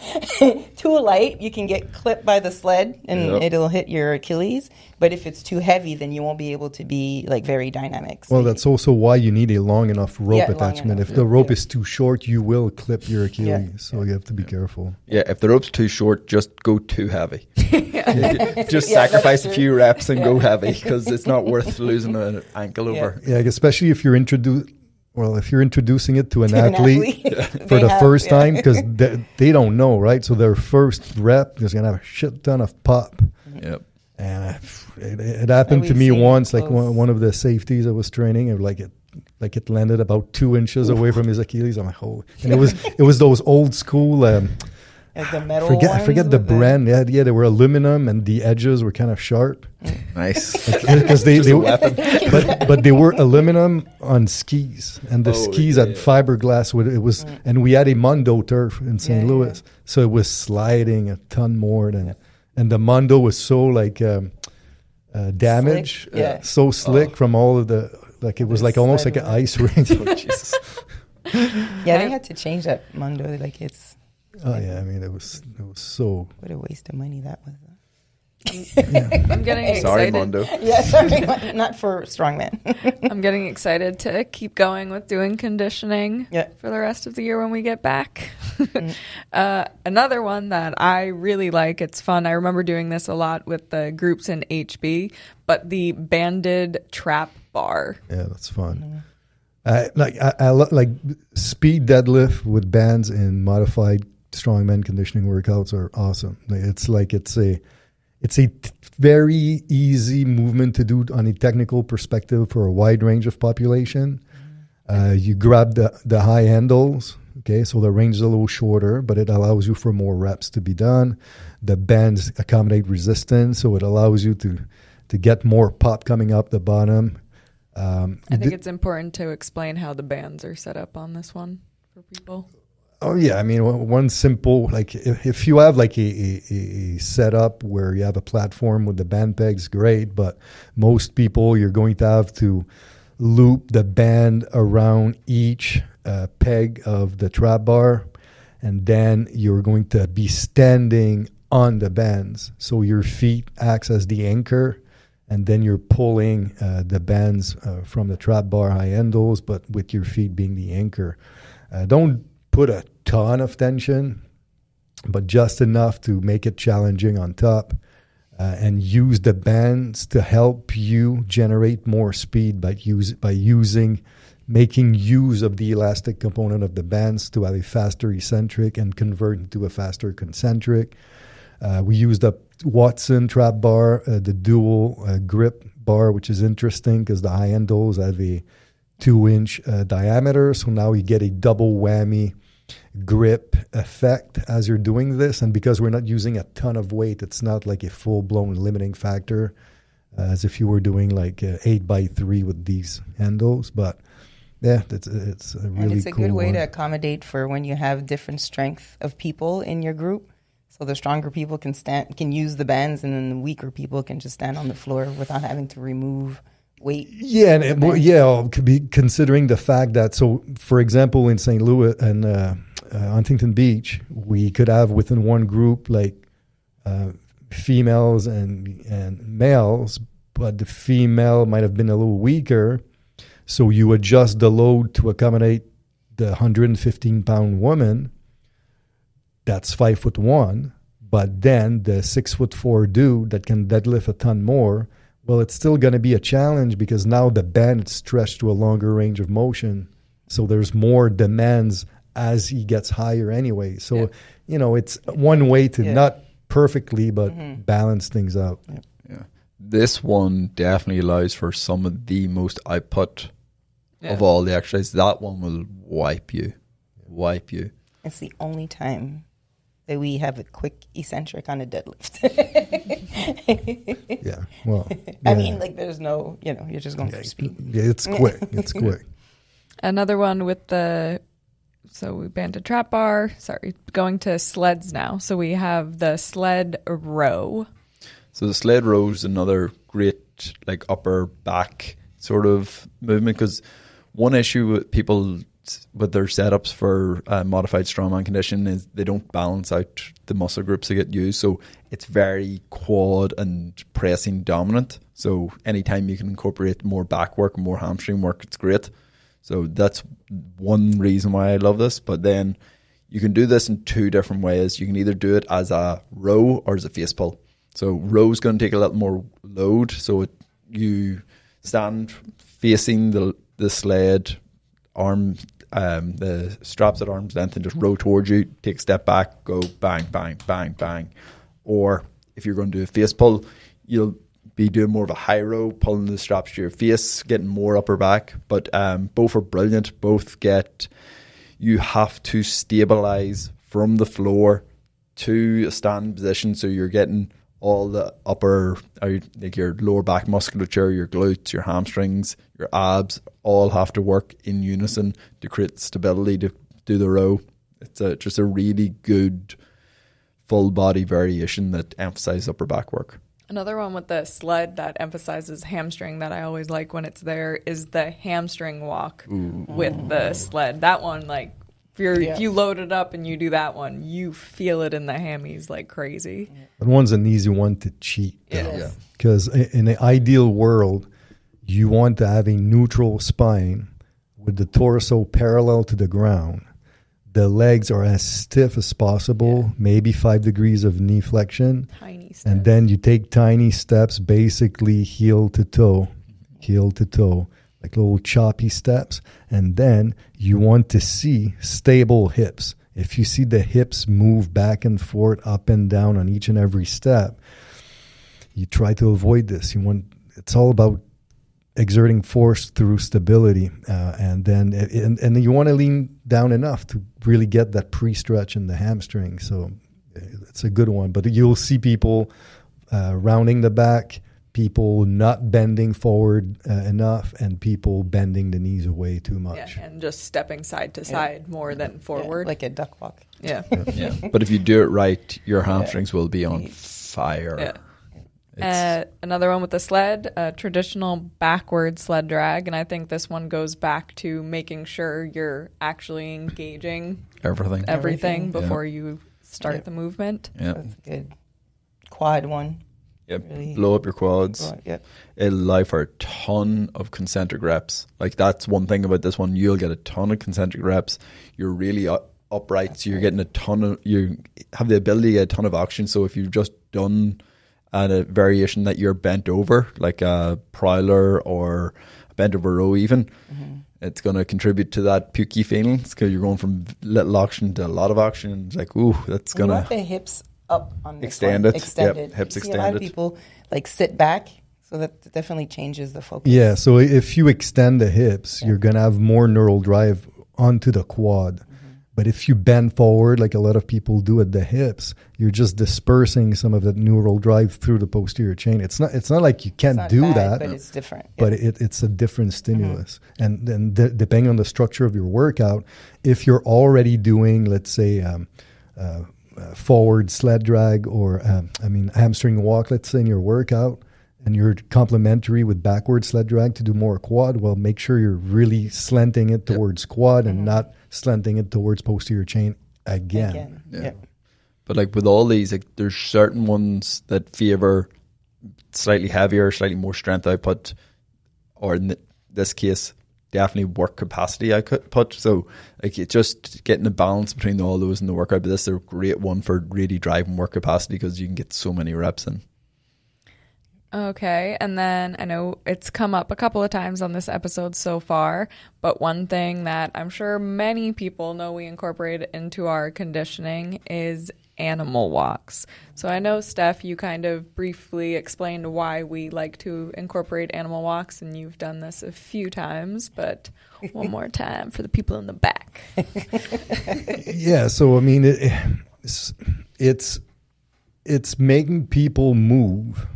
light, you can get clipped by the sled and it'll hit your Achilles. But if it's too heavy, then you won't be able to be like very dynamic. So that's also why you need a long enough rope attachment. If the rope is too short, you will clip your Achilles. So you have to be careful. Yeah, if the rope's too short, just go too heavy. Just sacrifice a few reps and go heavy, because it's not worth losing an ankle over. Yeah, especially if you're introducing it to an athlete for the first time, because they don't know, right? So their first rep is going to have a shit ton of pop. Yep. And it happened to me once, like one of the safeties I was training, it landed about 2 inches away from his Achilles. I'm like, oh, and it was those old school. The metal I forget the brand. Yeah, they were aluminum, and the edges were kind of sharp. Nice, because they but they were aluminum on skis, and the skis had fiberglass. And we had a Mondo turf in St. Louis, so it was sliding a ton more than. And the Mondo was so damaged, so slick from all of the it was like almost like an ice rink. Oh, Jesus. Yeah, they had to change that Mondo. It's. Oh yeah, I mean it was so. What a waste of money that was. I'm getting excited. Sorry, Mondo. Yeah, sorry, not for Strongman. I'm getting excited to keep going with doing conditioning for the rest of the year when we get back. Another one that I really like, it's fun. I remember doing this a lot with the groups in HB, but the banded trap bar. Yeah, that's fun. I like speed deadlift with bands in modified strongman conditioning workouts are awesome. It's a very easy movement to do on a technical perspective for a wide range of population. You grab the high handles, okay, so the range is a little shorter, but it allows you for more reps to be done. The bands accommodate resistance, so it allows you to get more pop coming up the bottom. I think it's important to explain how the bands are set up on this one for people. Oh yeah, I mean one simple, like if you have like a setup where you have a platform with the band pegs, great. But most people, you're going to have to loop the band around each peg of the trap bar, and then you're going to be standing on the bands. So your feet acts as the anchor, and then you're pulling the bands from the trap bar high handles, but with your feet being the anchor. Don't put a ton of tension, but just enough to make it challenging on top, and use the bands to help you generate more speed by making use of the elastic component of the bands to have a faster eccentric and convert into a faster concentric. We used a Watson trap bar, the dual grip bar, which is interesting because the high handles have a 2-inch diameter. So now you get a double whammy grip effect as you're doing this. And because we're not using a ton of weight, it's not like a full-blown limiting factor as if you were doing like 8x3 with these handles. But yeah, it's a really cool. And it's a good way to accommodate for when you have different strength of people in your group. So the stronger people can use the bands, and then the weaker people can just stand on the floor without having to remove weight. Yeah, and could be considering the fact that, so for example, in St. Louis and Huntington Beach, we could have within one group like females and males, but the female might have been a little weaker, so you adjust the load to accommodate the 115-pound woman. That's 5'1", but then the 6'4" dude that can deadlift a ton more, well, it's still going to be a challenge because now the band is stretched to a longer range of motion. So there's more demands as he gets higher anyway. So, it's one way to not perfectly, but balance things out. Yeah. This one definitely allows for some of the most output of all the exercises. That one will wipe you. It's the only time that we have a quick eccentric on a deadlift. Yeah. Well, I mean, like there's no, you're just going for speed. Yeah, it's quick. It's quick. Another one with so we banded trap bar. Sorry, going to sleds now. So we have the sled row. So the sled row is another great like upper back sort of movement, because one issue with people with their setups for modified strongman condition is they don't balance out the muscle groups that get used. So it's very quad and pressing dominant. So anytime you can incorporate more back work, more hamstring work, it's great. So that's one reason why I love this. But then you can do this in two different ways. You can either do it as a row or as a face pull. So row is going to take a little more load. So you stand facing the sled, the straps at arm's length, and just row towards you, take a step back, go bang, bang, bang, bang. Or if you're going to do a face pull, you'll be doing more of a high row, pulling the straps to your face, getting more upper back. But both are brilliant. You have to stabilize from the floor to a standing position, so you're getting all the upper, like your lower back musculature, your glutes, your hamstrings, your abs, all have to work in unison to create stability to do the row. It's just a really good full body variation that emphasizes upper back work. Another one with the sled that emphasizes hamstring that I always like when it's there is the hamstring walk with the sled. That one, like, if you load it up and you do that one, you feel it in the hammies like crazy. That one's an easy one to cheat. Because in the ideal world, you want to have a neutral spine with the torso parallel to the ground. The legs are as stiff as possible, maybe 5 degrees of knee flexion. Tiny steps. And then you take tiny steps, basically heel to toe, like little choppy steps. And then you want to see stable hips. If you see the hips move back and forth, up and down on each and every step, you try to avoid this. It's all about exerting force through stability, and then you want to lean down enough to really get that pre-stretch in the hamstring. So it's a good one. But you'll see people rounding the back, people not bending forward enough, and people bending the knees away too much. Yeah, and just stepping side to side more than forward. Like a duck walk. Yeah. But if you do it right, your hamstrings will be on fire. Yeah. Another one with the sled, traditional backward sled drag. And I think this one goes back to making sure you're actually engaging everything before you start the movement. Yeah. That's a good quad one. Yep. Really blow up your quads. Yep. It'll allow for a ton of concentric reps. Like, that's one thing about this one. You'll get a ton of concentric reps. You're really upright, so you're getting you have the ability to get a ton of oxygen. So if you've just done a variation that you're bent over, like a prowler or a bent over row even, it's going to contribute to that pukey feeling, because you're going from little oxygen to a lot of oxygen. It's like, ooh, that's going to... You want the hips up on this extended. one. Extended. Yep, hips you see extended. a lot of people like sit back, so that definitely changes the focus. Yeah, so if you extend the hips, you're going to have more neural drive onto the quad. But if you bend forward, like a lot of people do at the hips, you're just dispersing some of that neural drive through the posterior chain. It's not like you can't do that, but it's different. But it's a different stimulus. And then depending on the structure of your workout, if you're already doing, let's say, forward sled drag or hamstring walk, let's say, in your workout, and you're complementary with backward sled drag to do more quad, well, make sure you're really slanting it towards quad and not slanting it towards posterior chain again. Yeah. But like with all these, like, there's certain ones that favor slightly heavier, slightly more strength output, or in this case, definitely work capacity output. So like, it's just getting a balance between all those in the workout. But this is a great one for really driving work capacity, because you can get so many reps in. Okay, and then I know it's come up a couple of times on this episode so far, but one thing that I'm sure many people know we incorporate into our conditioning is animal walks. So I know, Steph, you kind of briefly explained why we like to incorporate animal walks, and you've done this a few times, but one more time for the people in the back. Yeah, so I mean, it's making people move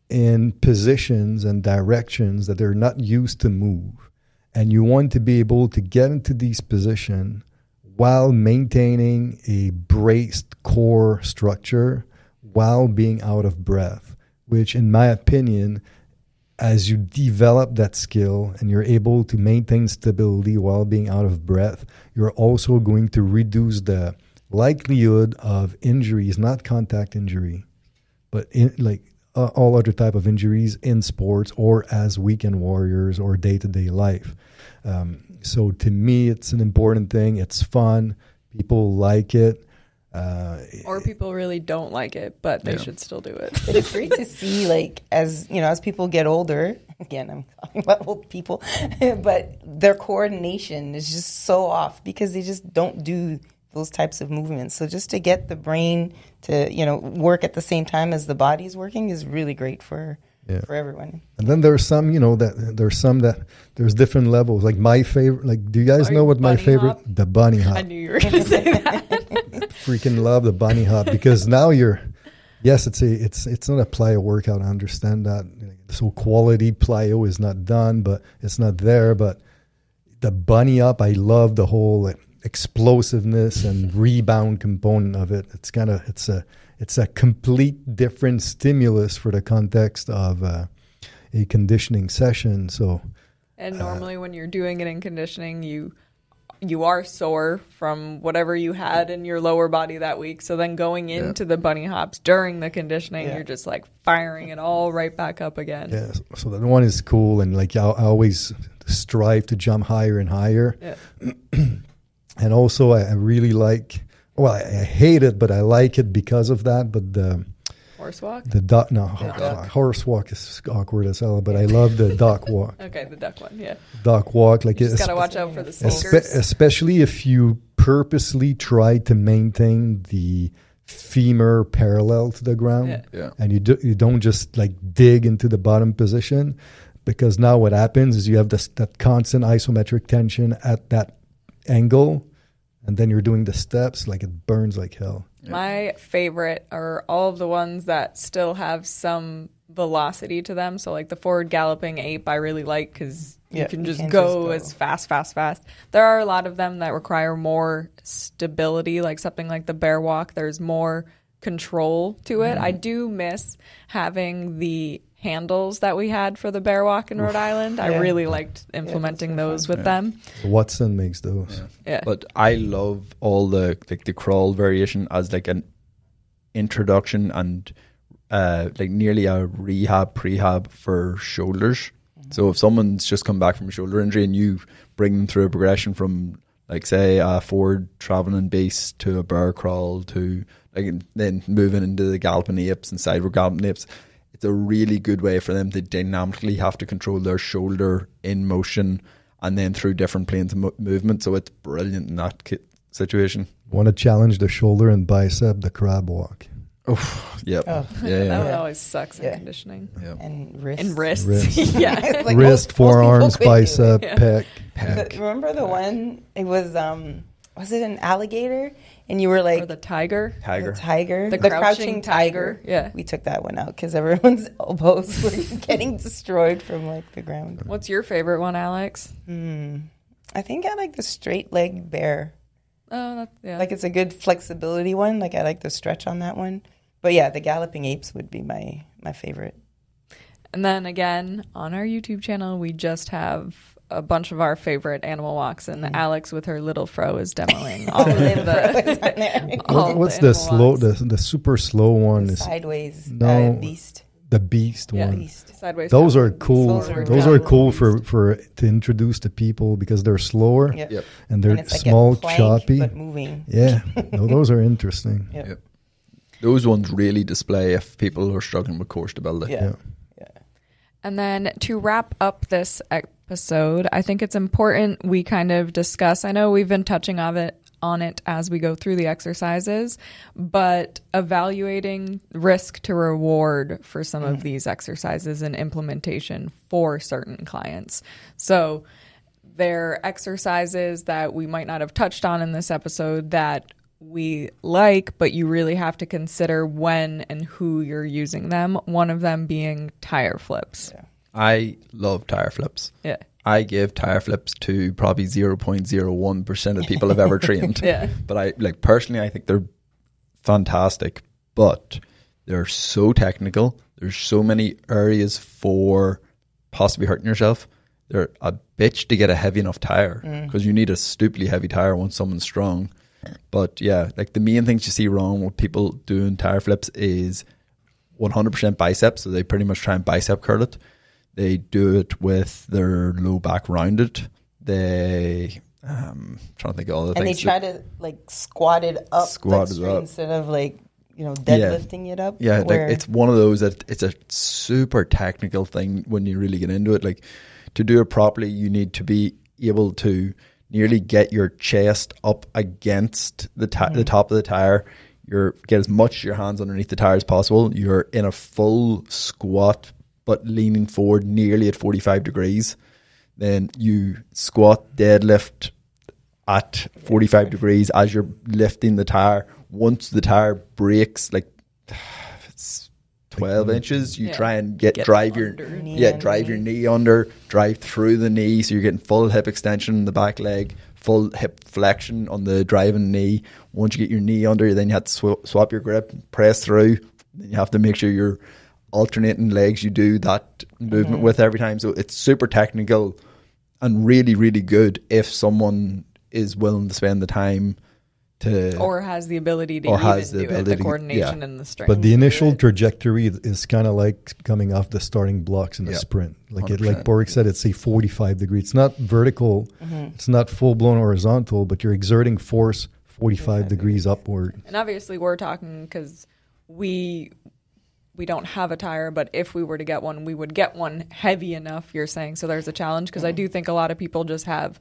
in positions and directions that they're not used to move. And you want to be able to get into these positions while maintaining a braced core structure, while being out of breath, which in my opinion, as you develop that skill and you're able to maintain stability while being out of breath, you're also going to reduce the likelihood of injuries, not contact injury, but all other type of injuries in sports or as weekend warriors or day-to-day life. So to me, it's an important thing. It's fun. People like it. Or people really don't like it, but they should still do it. But it's great to see, like, as people get older, again, I'm talking about old people, but their coordination is just so off because they just don't do those types of movements. So just to get the brain to, work at the same time as the body's working is really great for everyone. And then there's some, there's different levels. Like my favorite, do you guys know what my favorite? Hop? The bunny hop. I knew you were going to say that. Freaking love the bunny hop because now it's not a plyo workout. I understand that. So quality plyo is not done, but it's not there. But the bunny hop, I love the whole explosiveness and rebound component of it. It's a complete different stimulus for the context of a conditioning session. So, and normally when you're doing it in conditioning, you are sore from whatever you had in your lower body that week. So then going into the bunny hops during the conditioning, you're just like firing it all right back up again. Yeah. So that one is cool. And I always strive to jump higher and higher. Yeah. And also I really like, I hate it, but I like it because of that. But the horse walk? Horse walk is awkward as hell, but I love the duck walk. Okay, the duck one, yeah. Duck walk. You just got to watch out for the sneakers. Especially if you purposely try to maintain the femur parallel to the ground. Yeah. And you don't just dig into the bottom position, because now what happens is you have that constant isometric tension at that angle, and then you're doing the steps, it burns like hell. My favorite are all of the ones that still have some velocity to them. So the forward galloping ape I really like because you can just go as fast. There are a lot of them that require more stability, like something like the bear walk. There's more control to it. I do miss having the handles that we had for the bear walk in Rhode Island. I really liked implementing those with them. Watson makes those. Yeah. But I love all the crawl variation as an introduction and nearly a prehab for shoulders. So if someone's just come back from a shoulder injury and you bring them through a progression from say a forward traveling base to a bear crawl to then moving into the galloping apes and sideward galloping apes, it's a really good way for them to dynamically have to control their shoulder in motion and then through different planes of movement. So it's brilliant in that situation. Want to challenge the shoulder and bicep, the crab walk. Oh, yep. Oh. That one always sucks in conditioning. Yep. And wrists. Yeah. Wrist, forearms, bicep, pec. Remember the one, it was it an alligator? And you were or the tiger. The crouching tiger. Yeah. We took that one out because everyone's elbows were getting destroyed from the ground. What's your favorite one, Alex? I think I like the straight leg bear. Oh, that's, yeah. It's a good flexibility one. I like the stretch on that one. But yeah, the galloping apes would be my favorite. And then again, on our YouTube channel, we just have a bunch of our favorite animal walks, and Alex with her little fro is demoing all of the. What's the slow? The super slow one is sideways. Beast. The beast one. Beast. Sideways. Those are cool. Those are cool for to introduce to people because they're slower and they're small, choppy, but moving. Yeah, no, those are interesting. Yep. Those ones really display if people are struggling with core stability. Yeah. And then to wrap up this episode, I think it's important we kind of discuss, I know we've been touching on it as we go through the exercises, but evaluating risk to reward for some of these exercises and implementation for certain clients. So there are exercises that we might not have touched on in this episode that we like, but you really have to consider when and who you're using them. One of them being tire flips. Yeah. I love tire flips. Yeah. I give tire flips to probably 0.01% of people I've ever trained. Yeah. But personally, I think they're fantastic, but they're so technical. There's so many areas for possibly hurting yourself. They're a bitch to get a heavy enough tire because you need a stupidly heavy tire once someone's strong. But yeah, like the main things you see wrong with people doing tire flips is 100% biceps. So they pretty much try and bicep curl it. They do it with their low back rounded. They, trying to think of all the things. And they try to like squat it up instead of like, deadlifting it up. Yeah, like it's one of those that it's a super technical thing when you really get into it. Like to do it properly, you need to be able to nearly get your chest up against the top of the tire. Get as much of your hands underneath the tire as possible. You're in a full squat, but leaning forward nearly at 45 degrees. Then you squat, deadlift at 45 degrees as you're lifting the tire. Once the tire breaks, like it's 12 inches, you try and drive your knee under, drive through the knee, so you're getting full hip extension in the back leg, full hip flexion on the driving knee. Once you get your knee under, then you have to swap your grip, press through. Then you have to make sure you're alternating legs you do that movement with every time. So it's super technical and really, really good if someone is willing to spend the time to, or has the ability to the coordination and the strength. But the initial trajectory is kind of like coming off the starting blocks in a sprint. Like Borg said, it's a 45 degree. It's not vertical. It's not full blown horizontal, but you're exerting force 45 degrees upward. And obviously we're talking because we don't have a tire, but if we were to get one, we would get one heavy enough, you're saying. So there's a challenge because I do think a lot of people just have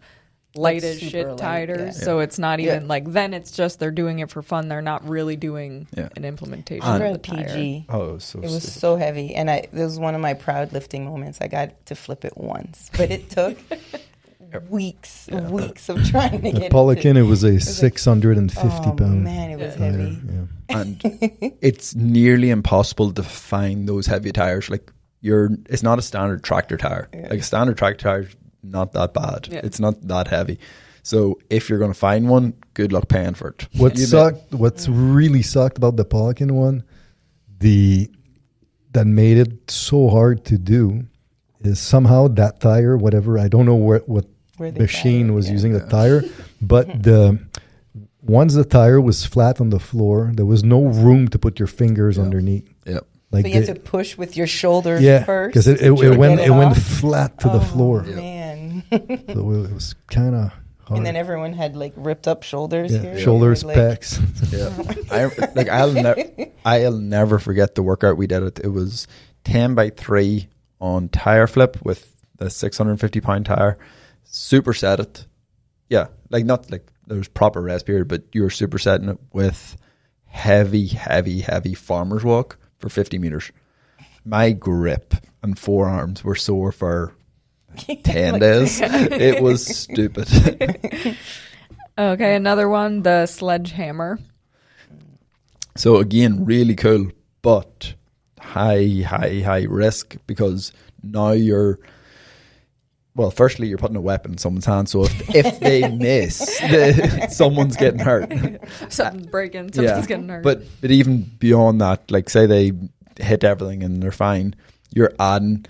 light as shit tires. So it's not even like, then it's just they're doing it for fun. They're not really doing an implementation of the tire. PG. Oh, it was so heavy. And it was one of my proud lifting moments. I got to flip it once, but it took weeks of trying to get Pelican, it was a 650 pound. Oh man, it was heavy. And it's nearly impossible to find those heavy tires. Like it's not a standard tractor tire. Like a standard tractor tire is not that bad. It's not that heavy. So if you're going to find one, good luck paying for it. What's really sucked about the Pelican one, that made it so hard to do, is somehow that tire, whatever, I don't know what machine was using the tire, but once the tire was flat on the floor, there was no room to put your fingers underneath. Yep. Like so you had to push with your shoulders first. Because it went flat to the floor. Man. So it was kind of hard. And then everyone had like ripped up shoulders here. Shoulders, pecs. I'll never forget the workout we did. It was 10x3 on tire flip with the 650 pound tire. Superset it. Yeah, like not like there was proper rest period, but you were supersetting it with heavy farmer's walk for 50 meters. My grip and forearms were sore for 10 days. It was stupid. Okay, another one, the sledgehammer. So again, really cool, but high risk because now firstly, you're putting a weapon in someone's hand, so if they miss, someone's getting hurt. Something's breaking, someone's getting hurt. But even beyond that, like say they hit everything and they're fine, you're adding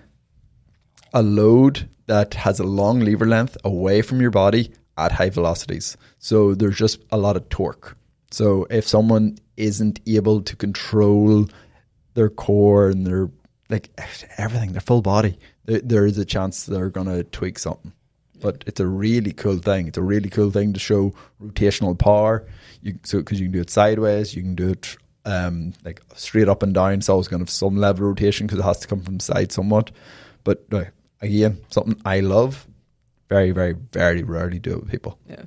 a load that has a long lever length away from your body at high velocities. So there's just a lot of torque. So if someone isn't able to control their core and their like everything, their full body, there is a chance they're going to tweak something. But it's a really cool thing. It's a really cool thing to show rotational power. Because you can do it sideways, you can do it like straight up and down. It's always going to have some level of rotation because it has to come from the side somewhat. But again, something I love, very, very, very rarely do it with people. Yeah.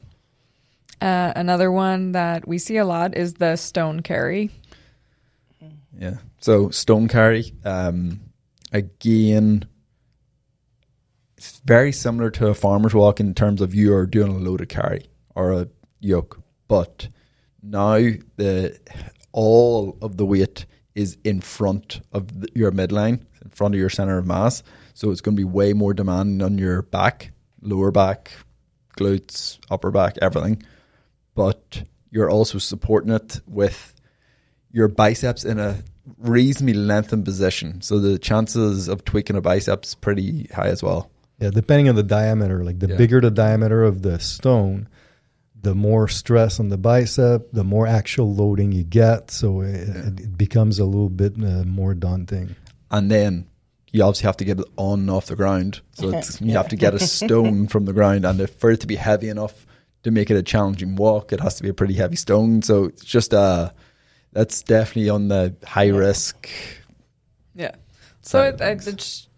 Another one that we see a lot is the stone carry. Yeah. So stone carry, again, it's very similar to a farmer's walk in terms of you are doing a loaded carry or a yoke, but now all of the weight is in front of your midline, in front of your center of mass. So it's going to be way more demanding on your back, lower back, glutes, upper back, everything. But you're also supporting it with your biceps in a reasonably lengthened position. So the chances of tweaking a biceps pretty high as well. Yeah, depending on the diameter, like the bigger the diameter of the stone, the more stress on the bicep, the more actual loading you get. So it becomes a little bit more daunting. And then you obviously have to get it on and off the ground. So you have to get a stone from the ground. And for it to be heavy enough to make it a challenging walk, it has to be a pretty heavy stone. So it's just that's definitely on the high risk. Yeah. So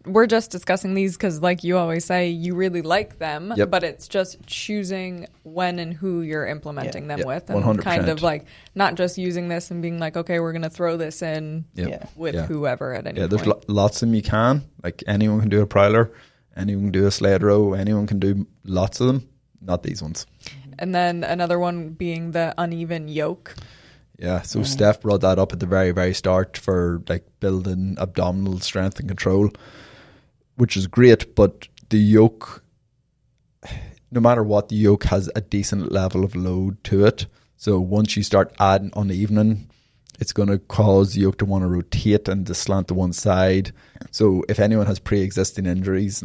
we're just discussing these because, like you always say, you really like them, but it's just choosing when and who you're implementing them with, and 100%. kind of like not just using this and being like, okay, we're going to throw this in with whoever at any point. There's lots of them you can. Like anyone can do a prowler, anyone can do a sled row, anyone can do lots of them, not these ones. And then another one being the uneven yoke. Yeah, so Steph brought that up at the very, very start for like building abdominal strength and control, which is great, but the yoke, no matter what, the yoke has a decent level of load to it. So once you start adding unevening, it's going to cause the yoke to want to rotate and to slant to one side. So if anyone has pre-existing injuries,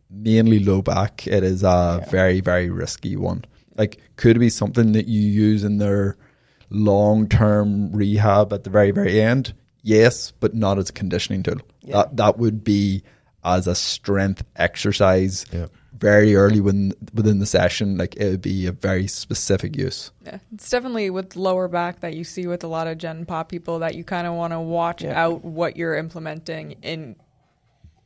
mainly low back, it is a very, very risky one. Like, could it be something that you use in their long-term rehab at the very, very end? Yes, but not as a conditioning tool. That would be as a strength exercise very early within the session. Like, it would be a very specific use. Yeah, it's definitely with lower back that you see with a lot of Gen Pop people that you kind of want to watch out what you're implementing in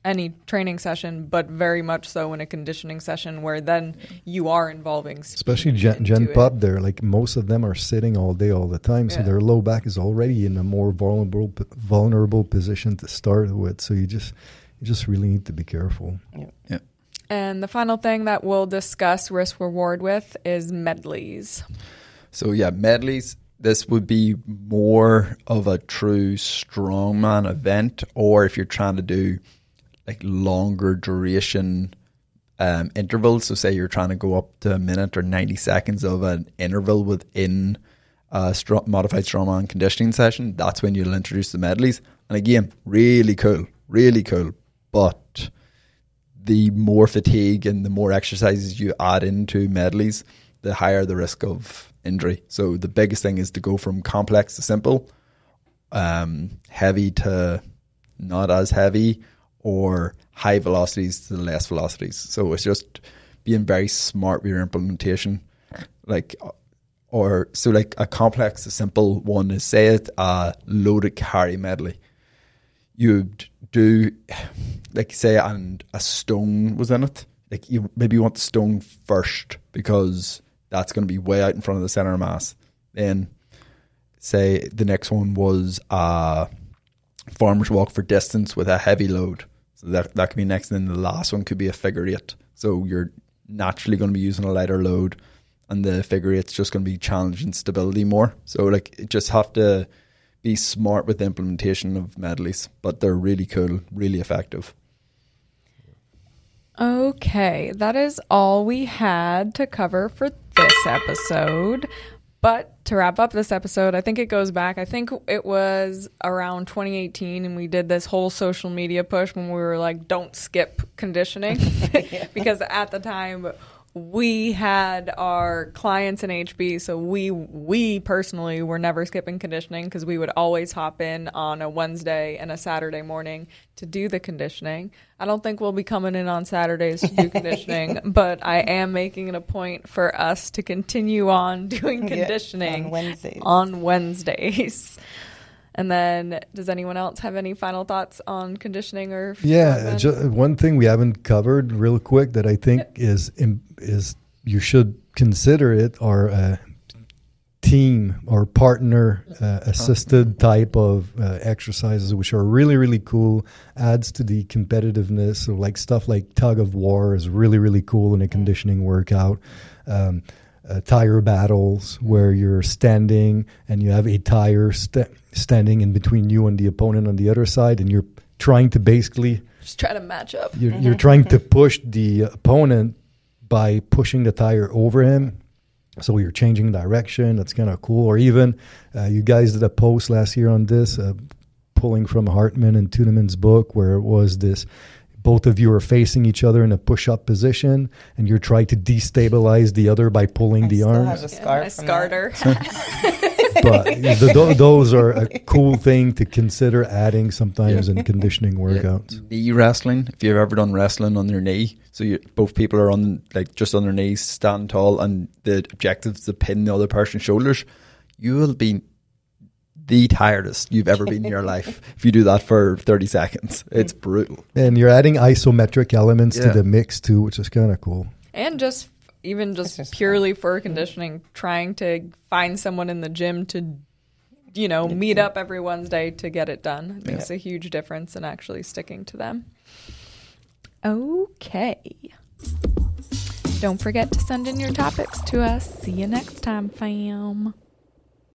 any training session, but very much so in a conditioning session where then you are involving especially Gen Pop. There, like most of them are sitting all day, all the time, so their low back is already in a more vulnerable position to start with. So you just really need to be careful. Yeah. And the final thing that we'll discuss risk reward with is medleys. So medleys. This would be more of a true strongman event, or if you're trying to do like longer duration intervals. So say you're trying to go up to a minute or 90 seconds of an interval within a modified strongman conditioning session. That's when you'll introduce the medleys. And again, really cool. But the more fatigue and the more exercises you add into medleys, the higher the risk of injury. So the biggest thing is to go from complex to simple, heavy to not as heavy, or high velocities to less velocities. So it's just being very smart with your implementation. Like a complex to simple one is, say it a loaded carry medley. You'd do, like, say, and a stone was in it. Like, you maybe want the stone first because that's going to be way out in front of the center of mass. Then say the next one was a farmer's walk for distance with a heavy load. So that could be next. And then the last one could be a figure eight. So you're naturally going to be using a lighter load, and the figure eight's just going to be challenging stability more. So like, you just have to be smart with the implementation of medleys, but they're really cool, really effective. Okay, that is all we had to cover for this episode. But to wrap up this episode, I think it goes back. I think it was around 2018, and we did this whole social media push when we were like, don't skip conditioning. Because at the time, we had our clients in HB, so we personally were never skipping conditioning because we would always hop in on a Wednesday and a Saturday morning to do the conditioning. I don't think we'll be coming in on Saturdays to do conditioning, but I am making it a point for us to continue on doing conditioning on Wednesdays. And then, does anyone else have any final thoughts on conditioning or? Yeah, one thing we haven't covered real quick that I think is you should consider it are team or partner assisted type of exercises, which are really, really cool, adds to the competitiveness. So like stuff like tug of war is really, really cool in a conditioning workout. Tire battles where you're standing and you have a tire standing in between you and the opponent on the other side, and you're trying to basically just try to match up. You're trying to push the opponent by pushing the tire over him. So you're changing direction. That's kind of cool. Or even you guys did a post last year on this, pulling from Hartman and Tuneman's book, where it was this, both of you are facing each other in a push-up position, and you're trying to destabilize the other by pulling the arms. I scarred her. But those are a cool thing to consider adding sometimes in conditioning workouts. Knee wrestling, if you've ever done wrestling on your knee, so both people are on just on their knees, stand tall, and the objective is to pin the other person's shoulders, you will be the tiredest you've ever been in your life if you do that for 30 seconds. It's brutal. And you're adding isometric elements to the mix too, which is kind of cool. And just purely for conditioning, trying to find someone in the gym to, meet up every Wednesday to get it done. It makes a huge difference in actually sticking to them. Okay. Don't forget to send in your topics to us. See you next time, fam.